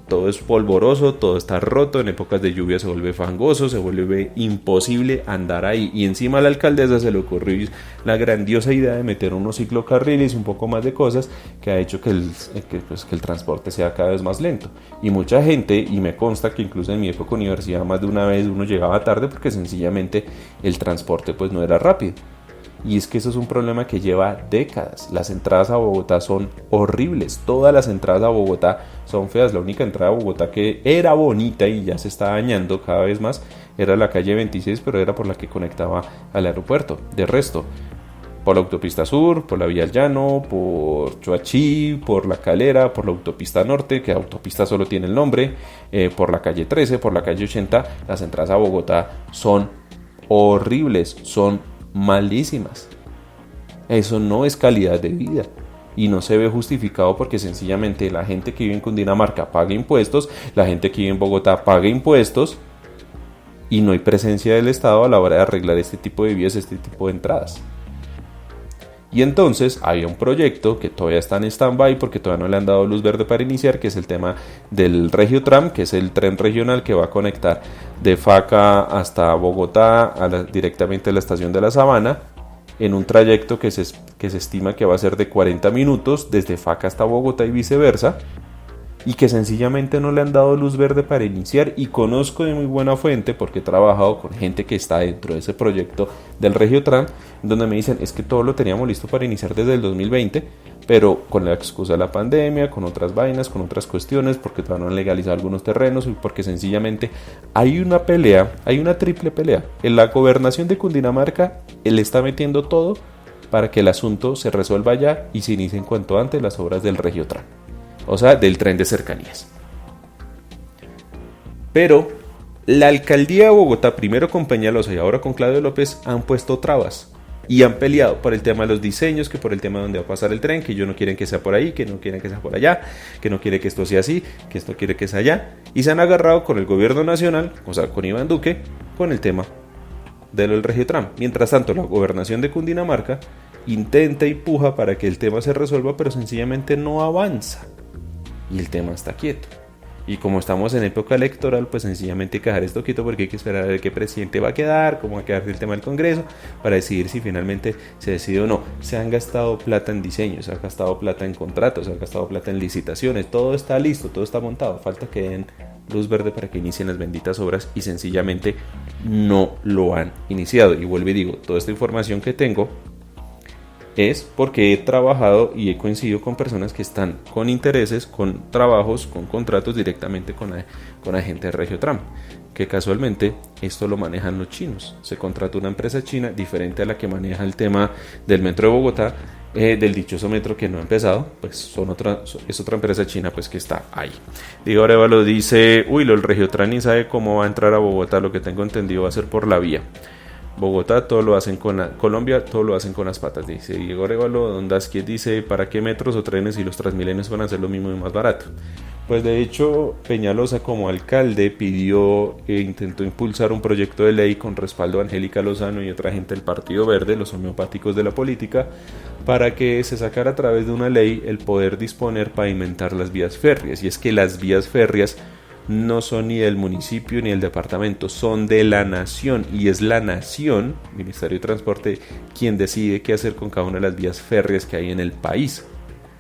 todo es polvoroso, todo está roto, en épocas de lluvia se vuelve fangoso, se vuelve imposible andar ahí, y encima a la alcaldesa se le ocurrió la grandiosa idea de meter unos ciclocarriles y un poco más de cosas, que ha hecho que el transporte sea cada vez más lento, y mucha gente, y me consta que incluso en mi época universidad más de una vez uno llegaba tarde porque sencillamente el transporte pues no era rápido. Y es que eso es un problema que lleva décadas. Las entradas a Bogotá son horribles. Todas las entradas a Bogotá son feas. La única entrada a Bogotá que era bonita y ya se está dañando cada vez más era la calle 26, pero era por la que conectaba al aeropuerto. De resto, por la autopista sur, por la vía al llano, por Choachí, por la Calera, por la autopista norte, que autopista solo tiene el nombre, por la calle 13, por la calle 80, las entradas a Bogotá son horribles, son malísimas. Eso no es calidad de vida y no se ve justificado, porque sencillamente la gente que vive en Cundinamarca paga impuestos, la gente que vive en Bogotá paga impuestos, y no hay presencia del Estado a la hora de arreglar este tipo de vías, este tipo de entradas. Y entonces había un proyecto que todavía está en stand-by porque todavía no le han dado luz verde para iniciar, que es el tema del Regiotram, que es el tren regional que va a conectar de Faca hasta Bogotá directamente a la estación de la Sabana, en un trayecto que se estima que va a ser de 40 minutos desde Faca hasta Bogotá y viceversa, y que sencillamente no le han dado luz verde para iniciar. Y conozco de muy buena fuente, porque he trabajado con gente que está dentro de ese proyecto del Regiotram, donde me dicen, es que todo lo teníamos listo para iniciar desde el 2020, pero con la excusa de la pandemia, con otras vainas, con otras cuestiones, porque todavía no han legalizado algunos terrenos, y porque sencillamente hay una pelea, hay una triple pelea. En la gobernación de Cundinamarca, él está metiendo todo para que el asunto se resuelva allá y se inicien cuanto antes las obras del Regiotram, o sea, del tren de cercanías. Pero la alcaldía de Bogotá, primero con Peñalosa y ahora con Claudio López, han puesto trabas y han peleado por el tema de los diseños, que por el tema de dónde va a pasar el tren, que ellos no quieren que sea por ahí, que no quieren que sea por allá, que no quiere que esto sea así, que esto quiere que sea allá, y se han agarrado con el gobierno nacional, o sea, con Iván Duque, con el tema del Regiotram. Mientras tanto, la gobernación de Cundinamarca intenta y puja para que el tema se resuelva, pero sencillamente no avanza y el tema está quieto. Y como estamos en época electoral, pues sencillamente hay que dejar esto quieto porque hay que esperar a ver qué presidente va a quedar, cómo va a quedar el tema del Congreso, para decidir si finalmente se decide o no. Se han gastado plata en diseño, se ha gastado plata en contratos, se ha gastado plata en licitaciones, todo está listo, todo está montado, falta que den luz verde para que inicien las benditas obras y sencillamente no lo han iniciado. Y vuelvo y digo, toda esta información que tengo es porque he trabajado y he coincidido con personas que están con intereses, con trabajos, con contratos directamente con la gente de Regiotram, que casualmente esto lo manejan los chinos. Se contrata una empresa china diferente a la que maneja el tema del metro de Bogotá, del dichoso metro que no ha empezado, pues es otra empresa china pues que está ahí. Diego Arevalo dice, el Regiotram ni sabe cómo va a entrar a Bogotá, lo que tengo entendido va a ser por la vía. Bogotá todo lo hacen Colombia todo lo hacen con las patas, dice Diego Arevalo. Don Dasquiet dice, ¿para qué metros o trenes si los Transmilenios van a hacer lo mismo y más barato? Pues de hecho Peñalosa como alcalde intentó impulsar un proyecto de ley con respaldo a Angélica Lozano y otra gente del Partido Verde, los homeopáticos de la política, para que se sacara a través de una ley el poder disponer pavimentar las vías férreas. Y es que las vías férreas no son ni del municipio ni del departamento, son de la nación, y es la nación, Ministerio de Transporte, quien decide qué hacer con cada una de las vías férreas que hay en el país.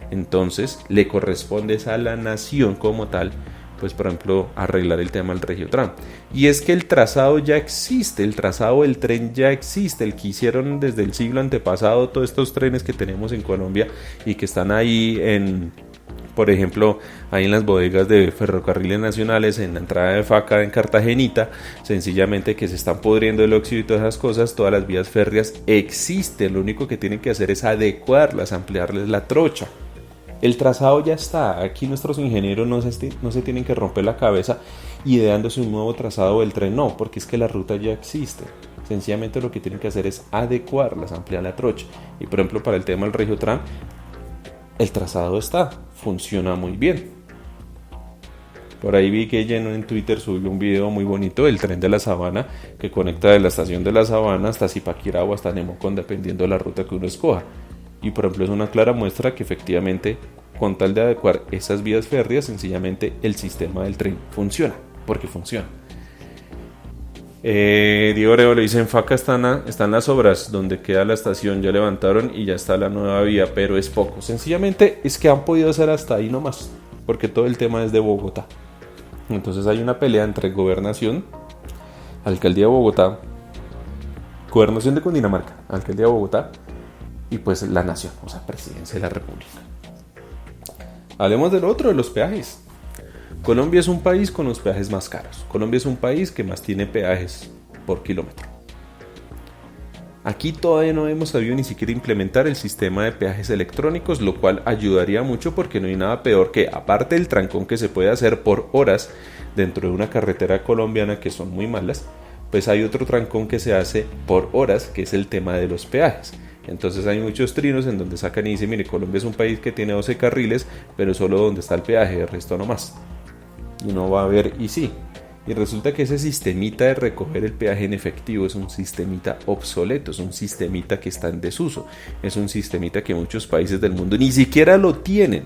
Entonces le corresponde a la nación como tal, pues por ejemplo arreglar el tema del Regiotram. Y es que el trazado ya existe, el trazado del tren ya existe, el que hicieron desde el siglo antepasado, todos estos trenes que tenemos en Colombia y que están ahí por ejemplo, ahí en las bodegas de Ferrocarriles Nacionales, en la entrada de Faca en Cartagenita, sencillamente que se están pudriendo el óxido y todas esas cosas. Todas las vías férreas existen, lo único que tienen que hacer es adecuarlas, ampliarles la trocha. El trazado ya está, aquí nuestros ingenieros no se tienen que romper la cabeza ideándose un nuevo trazado del tren, no, porque es que la ruta ya existe. Sencillamente lo que tienen que hacer es adecuarlas, ampliar la trocha. Y por ejemplo, para el tema del Regiotram, el trazado está, funciona muy bien. Por ahí vi que Lleno en Twitter subió un video muy bonito del tren de la Sabana, que conecta de la estación de la Sabana hasta Zipaquirá o hasta Nemocón, dependiendo de la ruta que uno escoja. Y por ejemplo es una clara muestra que efectivamente, con tal de adecuar esas vías férreas, sencillamente el sistema del tren funciona, porque funciona. Diego Arevalo dice, en Faca están las obras, donde queda la estación, ya levantaron y ya está la nueva vía, pero es poco. Sencillamente es que han podido hacer hasta ahí nomás, porque todo el tema es de Bogotá. Entonces hay una pelea entre Gobernación, Alcaldía de Bogotá, Gobernación de Cundinamarca, Alcaldía de Bogotá y pues la Nación, o sea, Presidencia de la República. Hablemos del otro, de los peajes. Colombia es un país con los peajes más caros. Colombia es un país que más tiene peajes por kilómetro. Aquí todavía no hemos sabido ni siquiera implementar el sistema de peajes electrónicos, lo cual ayudaría mucho porque no hay nada peor que, aparte del trancón que se puede hacer por horas dentro de una carretera colombiana que son muy malas, pues hay otro trancón que se hace por horas, que es el tema de los peajes. Entonces hay muchos trinos en donde sacan y dicen, mire, Colombia es un país que tiene 12 carriles, pero solo donde está el peaje, el resto no más. Y uno va a ver, y sí, y resulta que ese sistemita de recoger el peaje en efectivo es un sistemita obsoleto, es un sistemita que está en desuso, es un sistemita que muchos países del mundo ni siquiera lo tienen.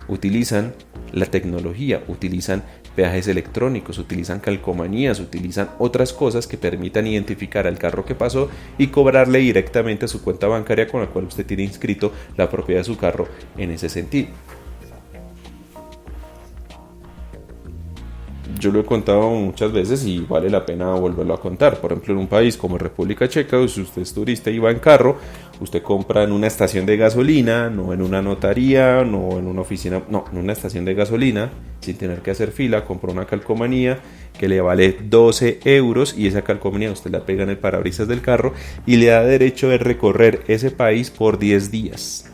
Utilizan la tecnología, utilizan peajes electrónicos, utilizan calcomanías, utilizan otras cosas que permitan identificar al carro que pasó y cobrarle directamente a su cuenta bancaria con la cual usted tiene inscrito la propiedad de su carro en ese sentido. Yo lo he contado muchas veces y vale la pena volverlo a contar. Por ejemplo, en un país como República Checa, si usted es turista y va en carro, usted compra en una estación de gasolina, no en una notaría, no en una oficina, no, en una estación de gasolina, sin tener que hacer fila, compra una calcomanía que le vale 12 euros y esa calcomanía usted la pega en el parabrisas del carro y le da derecho de recorrer ese país por 10 días.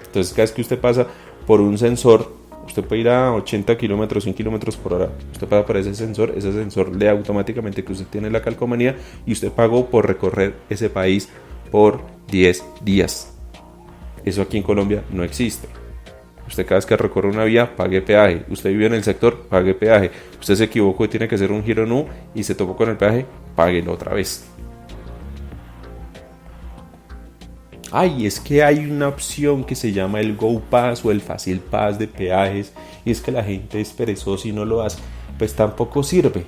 Entonces, cada vez que usted pasa por un sensor, usted puede ir a 80 kilómetros, 100 kilómetros por hora. Usted paga por ese sensor lee automáticamente que usted tiene la calcomanía y usted pagó por recorrer ese país por 10 días. Eso aquí en Colombia no existe. Usted cada vez que recorre una vía, pague peaje. Usted vive en el sector, pague peaje. Usted se equivocó y tiene que hacer un giro en U y se topó con el peaje, páguelo otra vez. Ay, es que hay una opción que se llama el Go Pass o el Fácil Pass de peajes y es que la gente es perezosa y no lo hace. Pues tampoco sirve.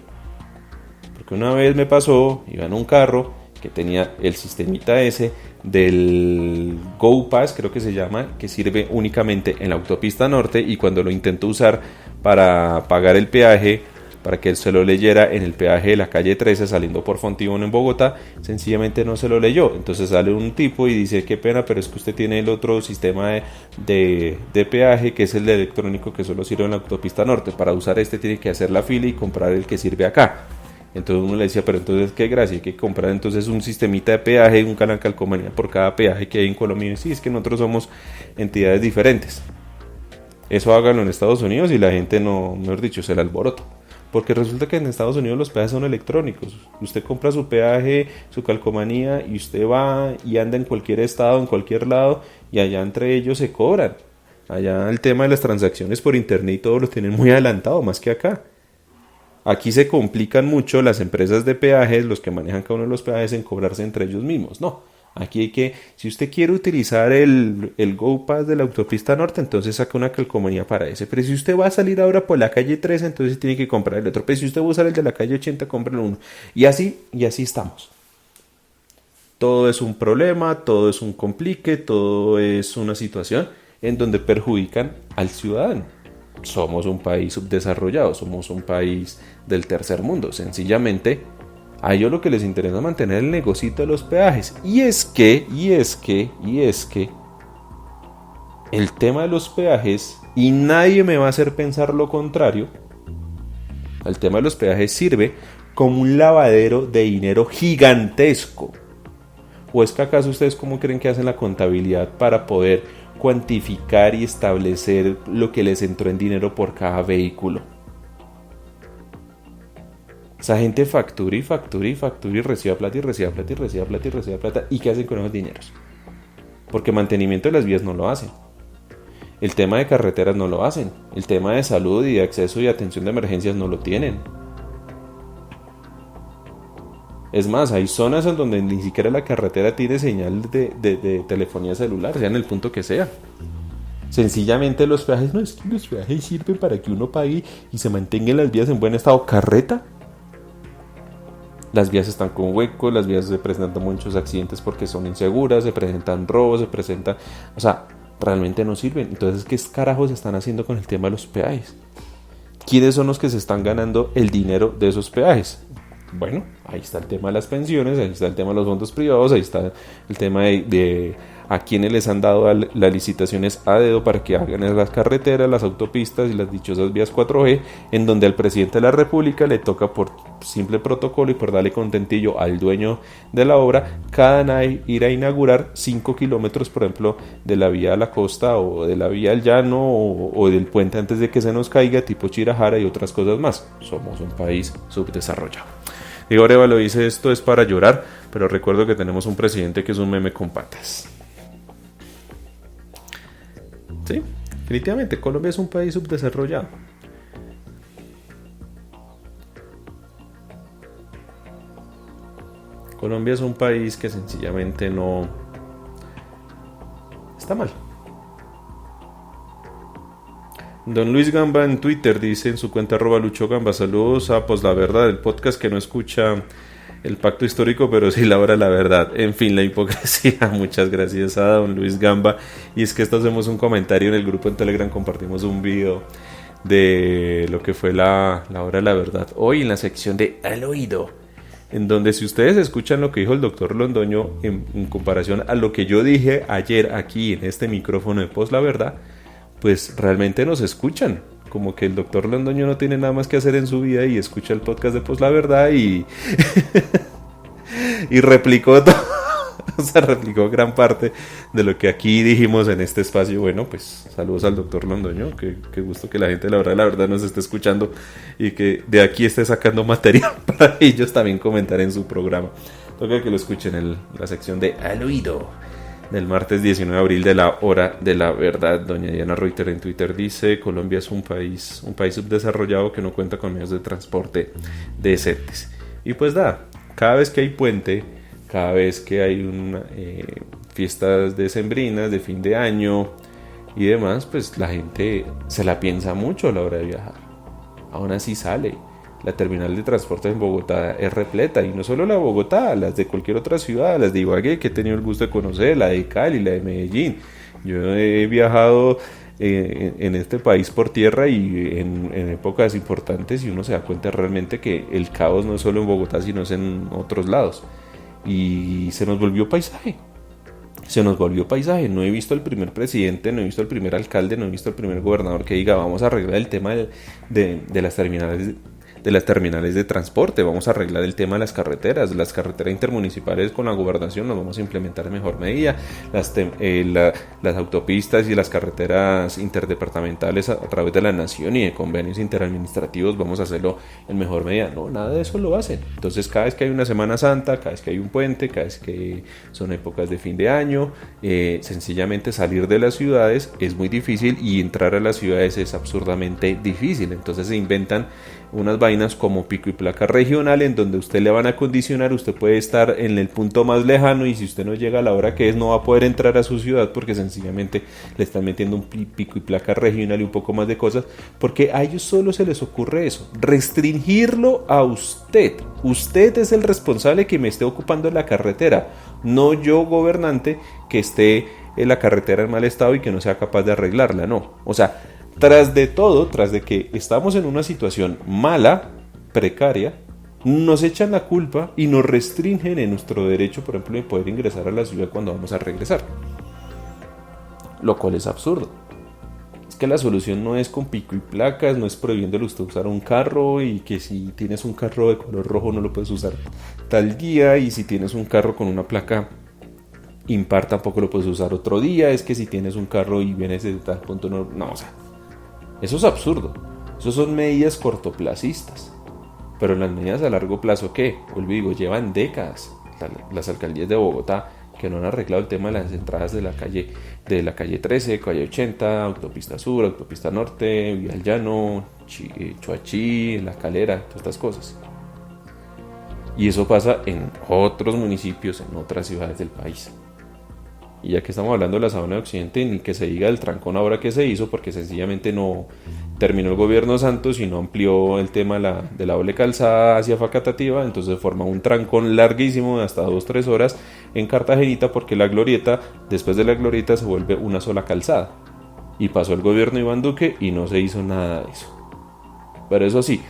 Porque una vez me pasó, iba en un carro que tenía el sistemita ese del Go Pass, creo que se llama, que sirve únicamente en la autopista norte, y cuando lo intento usar para pagar el peaje, para que él se lo leyera en el peaje de la calle 13 saliendo por Fontibón en Bogotá, sencillamente no se lo leyó. Entonces sale un tipo y dice: qué pena, pero es que usted tiene el otro sistema de peaje, que es el de electrónico, que solo sirve en la autopista norte. Para usar este tiene que hacer la fila y comprar el que sirve acá. Entonces uno le decía: pero entonces qué gracia, hay que comprar entonces un sistemita de peaje, un canal calcomanía por cada peaje que hay en Colombia. Y sí, es que nosotros somos entidades diferentes. Eso háganlo en Estados Unidos y la gente no, mejor dicho, se la alborota. Porque resulta que en Estados Unidos los peajes son electrónicos. Usted compra su peaje, su calcomanía, y usted va y anda en cualquier estado, en cualquier lado, y allá entre ellos se cobran. Allá el tema de las transacciones por internet y todo lo tienen muy adelantado, más que acá. Aquí se complican mucho las empresas de peajes, los que manejan cada uno de los peajes, en cobrarse entre ellos mismos. No, aquí hay que, si usted quiere utilizar el Go Pass de la autopista norte, entonces saca una calcomanía para ese. Pero si usted va a salir ahora por la calle 13, entonces tiene que comprar el otro. Pero si usted va a usar el de la calle 80, cómprelo uno. Y así estamos. Todo es un problema, todo es un complique, todo es una situación en donde perjudican al ciudadano. Somos un país subdesarrollado, somos un país del tercer mundo. Sencillamente, a ellos lo que les interesa es mantener el negocito de los peajes. Y es que el tema de los peajes, y nadie me va a hacer pensar lo contrario, el tema de los peajes sirve como un lavadero de dinero gigantesco. ¿O es que acaso ustedes cómo creen que hacen la contabilidad para poder cuantificar y establecer lo que les entró en dinero por cada vehículo? Esa gente factura y factura y factura y recibe plata y recibe plata y recibe plata y recibe plata. ¿Y qué hacen con esos dineros? Porque mantenimiento de las vías no lo hacen. El tema de carreteras no lo hacen. El tema de salud y de acceso y atención de emergencias no lo tienen. Es más, hay zonas en donde ni siquiera la carretera tiene señal de telefonía celular, sea en el punto que sea. Sencillamente los peajes, no, es que los peajes sirven para que uno pague y se mantengan las vías en buen estado. ¿Carreta? Las vías están con huecos, las vías se presentan muchos accidentes porque son inseguras, se presentan robos, se presentan... O sea, realmente no sirven. Entonces, ¿qué carajos están haciendo con el tema de los peajes? ¿Quiénes son los que se están ganando el dinero de esos peajes? Bueno, ahí está el tema de las pensiones, ahí está el tema de los fondos privados, ahí está el tema de a quienes les han dado las licitaciones a dedo para que hagan las carreteras, las autopistas y las dichosas vías 4G, en donde al presidente de la República le toca, por simple protocolo y por darle contentillo al dueño de la obra, cada año ir a inaugurar 5 kilómetros, por ejemplo, de la vía a la costa o de la vía al llano o del puente antes de que se nos caiga, tipo Chirajara y otras cosas más. Somos un país subdesarrollado. Diego Arevalo dice: esto es para llorar, pero recuerdo que tenemos un presidente que es un meme con patas. Sí, definitivamente, Colombia es un país subdesarrollado. Colombia es un país que sencillamente no... está mal. Don Luis Gamba en Twitter dice en su cuenta @LuchoGamba: saludos a Pues la Verdad, el podcast que no escucha el pacto histórico, pero sí labra la verdad. En fin, la hipocresía. Muchas gracias a Don Luis Gamba. Y es que esto hacemos un comentario en el grupo en Telegram, compartimos un video de lo que fue la hora de la verdad hoy en la sección de Al Oído, en donde, si ustedes escuchan lo que dijo el doctor Londoño en comparación a lo que yo dije ayer aquí en este micrófono de Pues la Verdad, pues realmente nos escuchan. Como que el doctor Londoño no tiene nada más que hacer en su vida y escucha el podcast de Pues la Verdad y y replicó todo. O sea, replicó gran parte de lo que aquí dijimos en este espacio. Bueno, pues saludos al doctor Londoño. Qué gusto que la gente de la verdad nos esté escuchando y que de aquí esté sacando material para ellos también comentar en su programa. Toca que lo escuchen en la sección de Al Oído del martes 19 de abril de la hora de la verdad. Doña Diana Reuter en Twitter dice: Colombia es un país subdesarrollado que no cuenta con medios de transporte decentes. Y pues nada, cada vez que hay puente, cada vez que hay un fiestas decembrinas, de fin de año y demás, pues la gente se la piensa mucho a la hora de viajar. Aún así sale. La terminal de transporte en Bogotá es repleta, y no solo la de Bogotá, las de cualquier otra ciudad, las de Ibagué, que he tenido el gusto de conocer, la de Cali, la de Medellín. Yo he viajado en este país por tierra y en épocas importantes, y uno se da cuenta realmente que el caos no es solo en Bogotá, sino es en otros lados. Y se nos volvió paisaje. Se nos volvió paisaje. No he visto al primer presidente, no he visto al primer alcalde, no he visto al primer gobernador que diga vamos a arreglar el tema de las terminales de transporte, vamos a arreglar el tema de las carreteras intermunicipales con la gobernación, nos vamos a implementar en mejor medida, las autopistas y las carreteras interdepartamentales a través de la nación y de convenios interadministrativos, vamos a hacerlo en mejor medida. No, nada de eso lo hacen. Entonces cada vez que hay una Semana Santa, cada vez que hay un puente, cada vez que son épocas de fin de año, sencillamente salir de las ciudades es muy difícil, y entrar a las ciudades es absurdamente difícil. Entonces se inventan unas vainas como pico y placa regional, en donde usted le van a condicionar, usted puede estar en el punto más lejano, y si usted no llega a la hora que es, no va a poder entrar a su ciudad, porque sencillamente le están metiendo un pico y placa regional y un poco más de cosas, porque a ellos solo se les ocurre eso, restringirlo a usted. Usted es el responsable que me esté ocupando la carretera, no yo, gobernante, que esté en la carretera en mal estado y que no sea capaz de arreglarla. No, o sea, tras de todo, tras de que estamos en una situación mala, precaria, nos echan la culpa y nos restringen en nuestro derecho, por ejemplo, de poder ingresar a la ciudad cuando vamos a regresar. Lo cual es absurdo. Es que la solución no es con pico y placas, no es prohibiéndole usted usar un carro, y que si tienes un carro de color rojo no lo puedes usar tal día, y si tienes un carro con una placa impar tampoco lo puedes usar otro día. Es que si tienes un carro y vienes de tal punto, no, o sea, eso es absurdo. Eso son medidas cortoplacistas. Pero las medidas a largo plazo, ¿qué? Vuelvo y digo, llevan décadas las alcaldías de Bogotá que no han arreglado el tema de las entradas de la calle 13, calle 80, autopista sur, autopista norte, vía al llano, Choachí, La Calera, todas estas cosas. Y eso pasa en otros municipios, en otras ciudades del país. Y ya que estamos hablando de la Sabana de Occidente, ni que se diga del trancón ahora que se hizo, porque sencillamente no terminó el gobierno Santos y no amplió el tema de la doble calzada hacia Facatativá. Entonces forma un trancón larguísimo de hasta 2-3 horas en Cartagenita, porque la glorieta, después de la glorieta, se vuelve una sola calzada. Y pasó el gobierno Iván Duque y no se hizo nada de eso. Pero eso sí,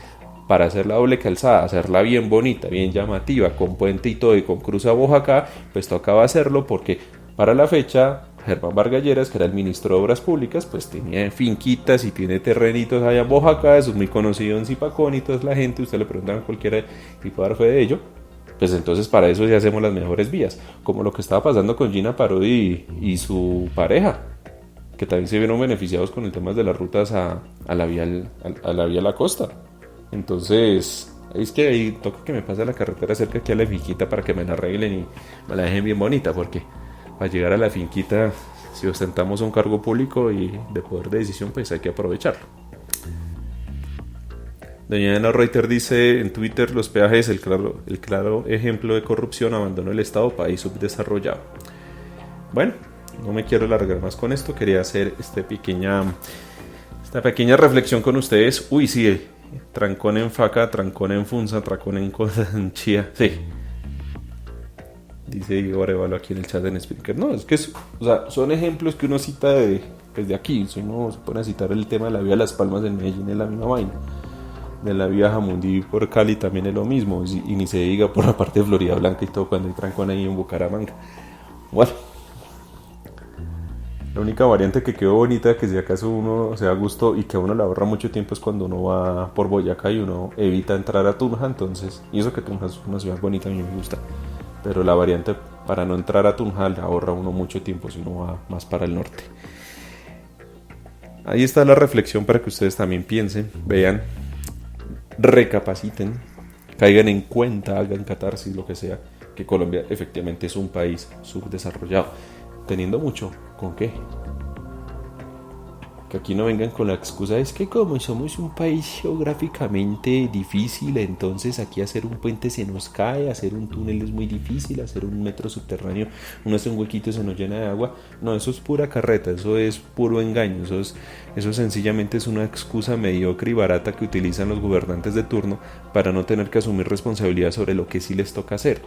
para hacer la doble calzada, hacerla bien bonita, bien llamativa, con puente y todo, y con cruz a Boyacá, pues tocaba hacerlo, porque para la fecha Germán Vargas Lleras, que era el ministro de Obras Públicas, pues tenía finquitas y tiene terrenitos allá en Boyacá. Eso es muy conocido en Zipacón, y toda la gente, usted le pregunta a cualquiera y puede dar fe de ello. Pues entonces para eso ya hacemos las mejores vías, como lo que estaba pasando con Gina Parodi y su pareja, que también se vieron beneficiados con el tema de las rutas a la vía a la costa. Entonces, es que ahí toca que me pase la carretera cerca aquí a la finquita para que me la arreglen y me la dejen bien bonita, porque para llegar a la finquita, si ostentamos un cargo público y de poder de decisión, pues hay que aprovecharlo. Doña Ana Reuter dice en Twitter: los peajes, el claro ejemplo de corrupción, abandono del Estado, país subdesarrollado. Bueno, no me quiero alargar más con esto, quería hacer esta pequeña reflexión con ustedes. Uy, sí, trancón en Faca, trancón en Funza, trancón en Chía, sí. Dice Igor Evalo aquí en el chat en Spreaker. No, es que son ejemplos que uno cita de aquí. Si uno se pone a citar el tema de la vía Las Palmas en Medellín, es la misma vaina. De la vía Jamundí por Cali también es lo mismo. Y ni se diga por la parte de Florida Blanca y todo, cuando hay trancón ahí en Bucaramanga. Bueno, la única variante que quedó bonita, que si acaso uno se da gusto y que a uno le ahorra mucho tiempo, es cuando uno va por Boyacá y uno evita entrar a Tunja. Entonces, y eso que Tunja es una ciudad bonita, a mí me gusta. Pero la variante para no entrar a Tunja le ahorra uno mucho tiempo si uno va más para el norte. Ahí está la reflexión para que ustedes también piensen, vean, recapaciten, caigan en cuenta, hagan catarsis, lo que sea, que Colombia efectivamente es un país subdesarrollado, teniendo mucho con qué. Que aquí no vengan con la excusa, es que como somos un país geográficamente difícil, entonces aquí hacer un puente se nos cae, hacer un túnel es muy difícil, hacer un metro subterráneo, uno hace un huequito y se nos llena de agua. No, eso es pura carreta, eso es puro engaño, eso sencillamente es una excusa mediocre y barata que utilizan los gobernantes de turno para no tener que asumir responsabilidad sobre lo que sí les toca hacer.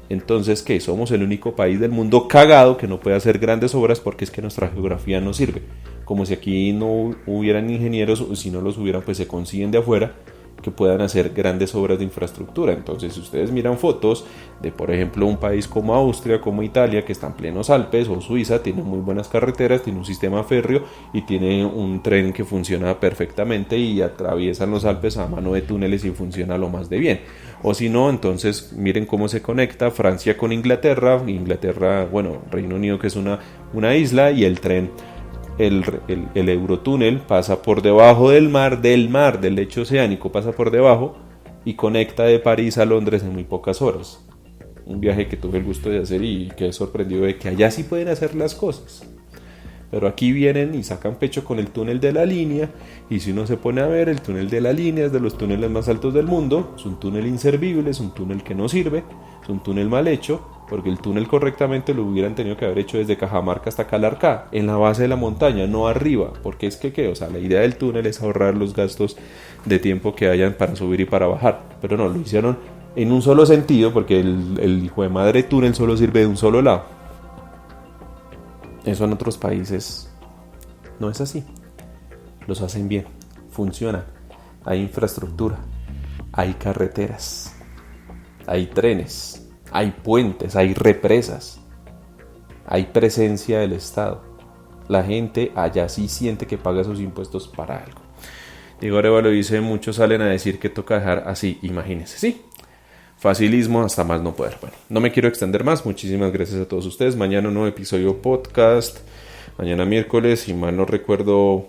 Entonces, ¿qué? Somos el único país del mundo cagado que no puede hacer grandes obras porque es que nuestra geografía no sirve. Como si aquí no hubieran ingenieros, o si no los hubieran, pues se consiguen de afuera que puedan hacer grandes obras de infraestructura. Entonces, si ustedes miran fotos de, por ejemplo, un país como Austria, como Italia, que está en plenos Alpes, o Suiza, tiene muy buenas carreteras, tiene un sistema férreo y tiene un tren que funciona perfectamente y atraviesan los Alpes a mano de túneles y funciona lo más de bien. O si no, entonces miren cómo se conecta Francia con Inglaterra, bueno, Reino Unido, que es una isla, y el tren, el Eurotúnel pasa por debajo del lecho oceánico, pasa por debajo y conecta de París a Londres en muy pocas horas. Un viaje que tuve el gusto de hacer y quedé sorprendido de que allá sí pueden hacer las cosas. Pero aquí vienen y sacan pecho con el túnel de la línea, y si uno se pone a ver, el túnel de la línea es de los túneles más altos del mundo, es un túnel inservible, es un túnel que no sirve, es un túnel mal hecho, porque el túnel correctamente lo hubieran tenido que haber hecho desde Cajamarca hasta Calarcá, en la base de la montaña, no arriba, porque es que, o sea, la idea del túnel es ahorrar los gastos de tiempo que hayan para subir y para bajar, pero no, lo hicieron en un solo sentido, porque el hijo de madre túnel solo sirve de un solo lado. Eso en otros países no es así. Los hacen bien, funcionan. Hay infraestructura, hay carreteras, hay trenes, hay puentes, hay represas, hay presencia del Estado. La gente allá sí siente que paga sus impuestos para algo. Diego Arevalo dice, muchos salen a decir que toca dejar así, imagínense, sí. Facilismo hasta más no poder. Bueno, no me quiero extender más. Muchísimas gracias a todos ustedes. Mañana un nuevo episodio podcast. Mañana miércoles, si mal no recuerdo,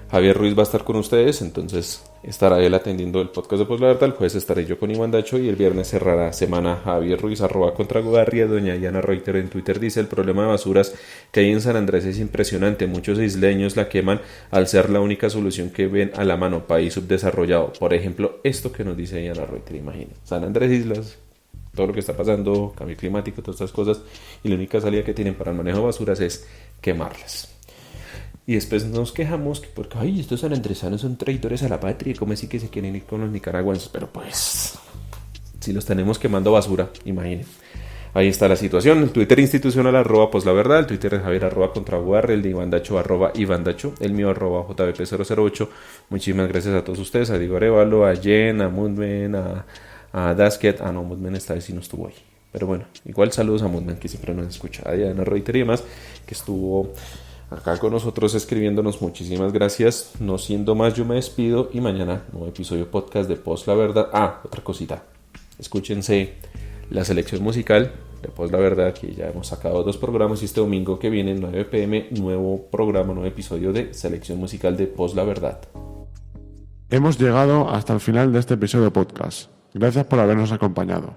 Javier Ruiz va a estar con ustedes. Entonces estará él atendiendo el podcast de Posla Verdad. El jueves estaré yo con Iván Dacho y el viernes cerrará semana Javier Ruiz, @contragogarria. Doña Diana Reuter en Twitter dice, el problema de basuras que hay en San Andrés es impresionante. Muchos isleños la queman al ser la única solución que ven a la mano, país subdesarrollado. Por ejemplo, esto que nos dice Diana Reuter, imaginen. San Andrés, islas, todo lo que está pasando, cambio climático, todas estas cosas, y la única salida que tienen para el manejo de basuras es quemarlas. Y después nos quejamos que porque, ay, estos sanandresanos son traidores a la patria, como así que se quieren ir con los nicaragüenses. Pero pues, si los tenemos quemando basura, imaginen. Ahí está la situación. El Twitter institucional @poslaverdad, el Twitter de Javier @contraguarre, el de Iván Dacho @Iván Dacho, el mío @JBP008. Muchísimas gracias a todos ustedes, a Diego Arevalo, a Jen, a Moodman, a Dasket. No, Moodman esta vez sí no estuvo ahí. Pero bueno, igual saludos a Moodman, que siempre nos escucha, a Diana Reuter y demás, que estuvo acá con nosotros escribiéndonos. Muchísimas gracias. No siendo más, yo me despido y mañana nuevo episodio podcast de Post la Verdad. Otra cosita, escúchense la selección musical de Post la Verdad, que ya hemos sacado 2 programas, y este domingo que viene 9 p.m. nuevo programa, nuevo episodio de selección musical de Post la Verdad. Hemos llegado hasta el final de este episodio podcast. Gracias por habernos acompañado.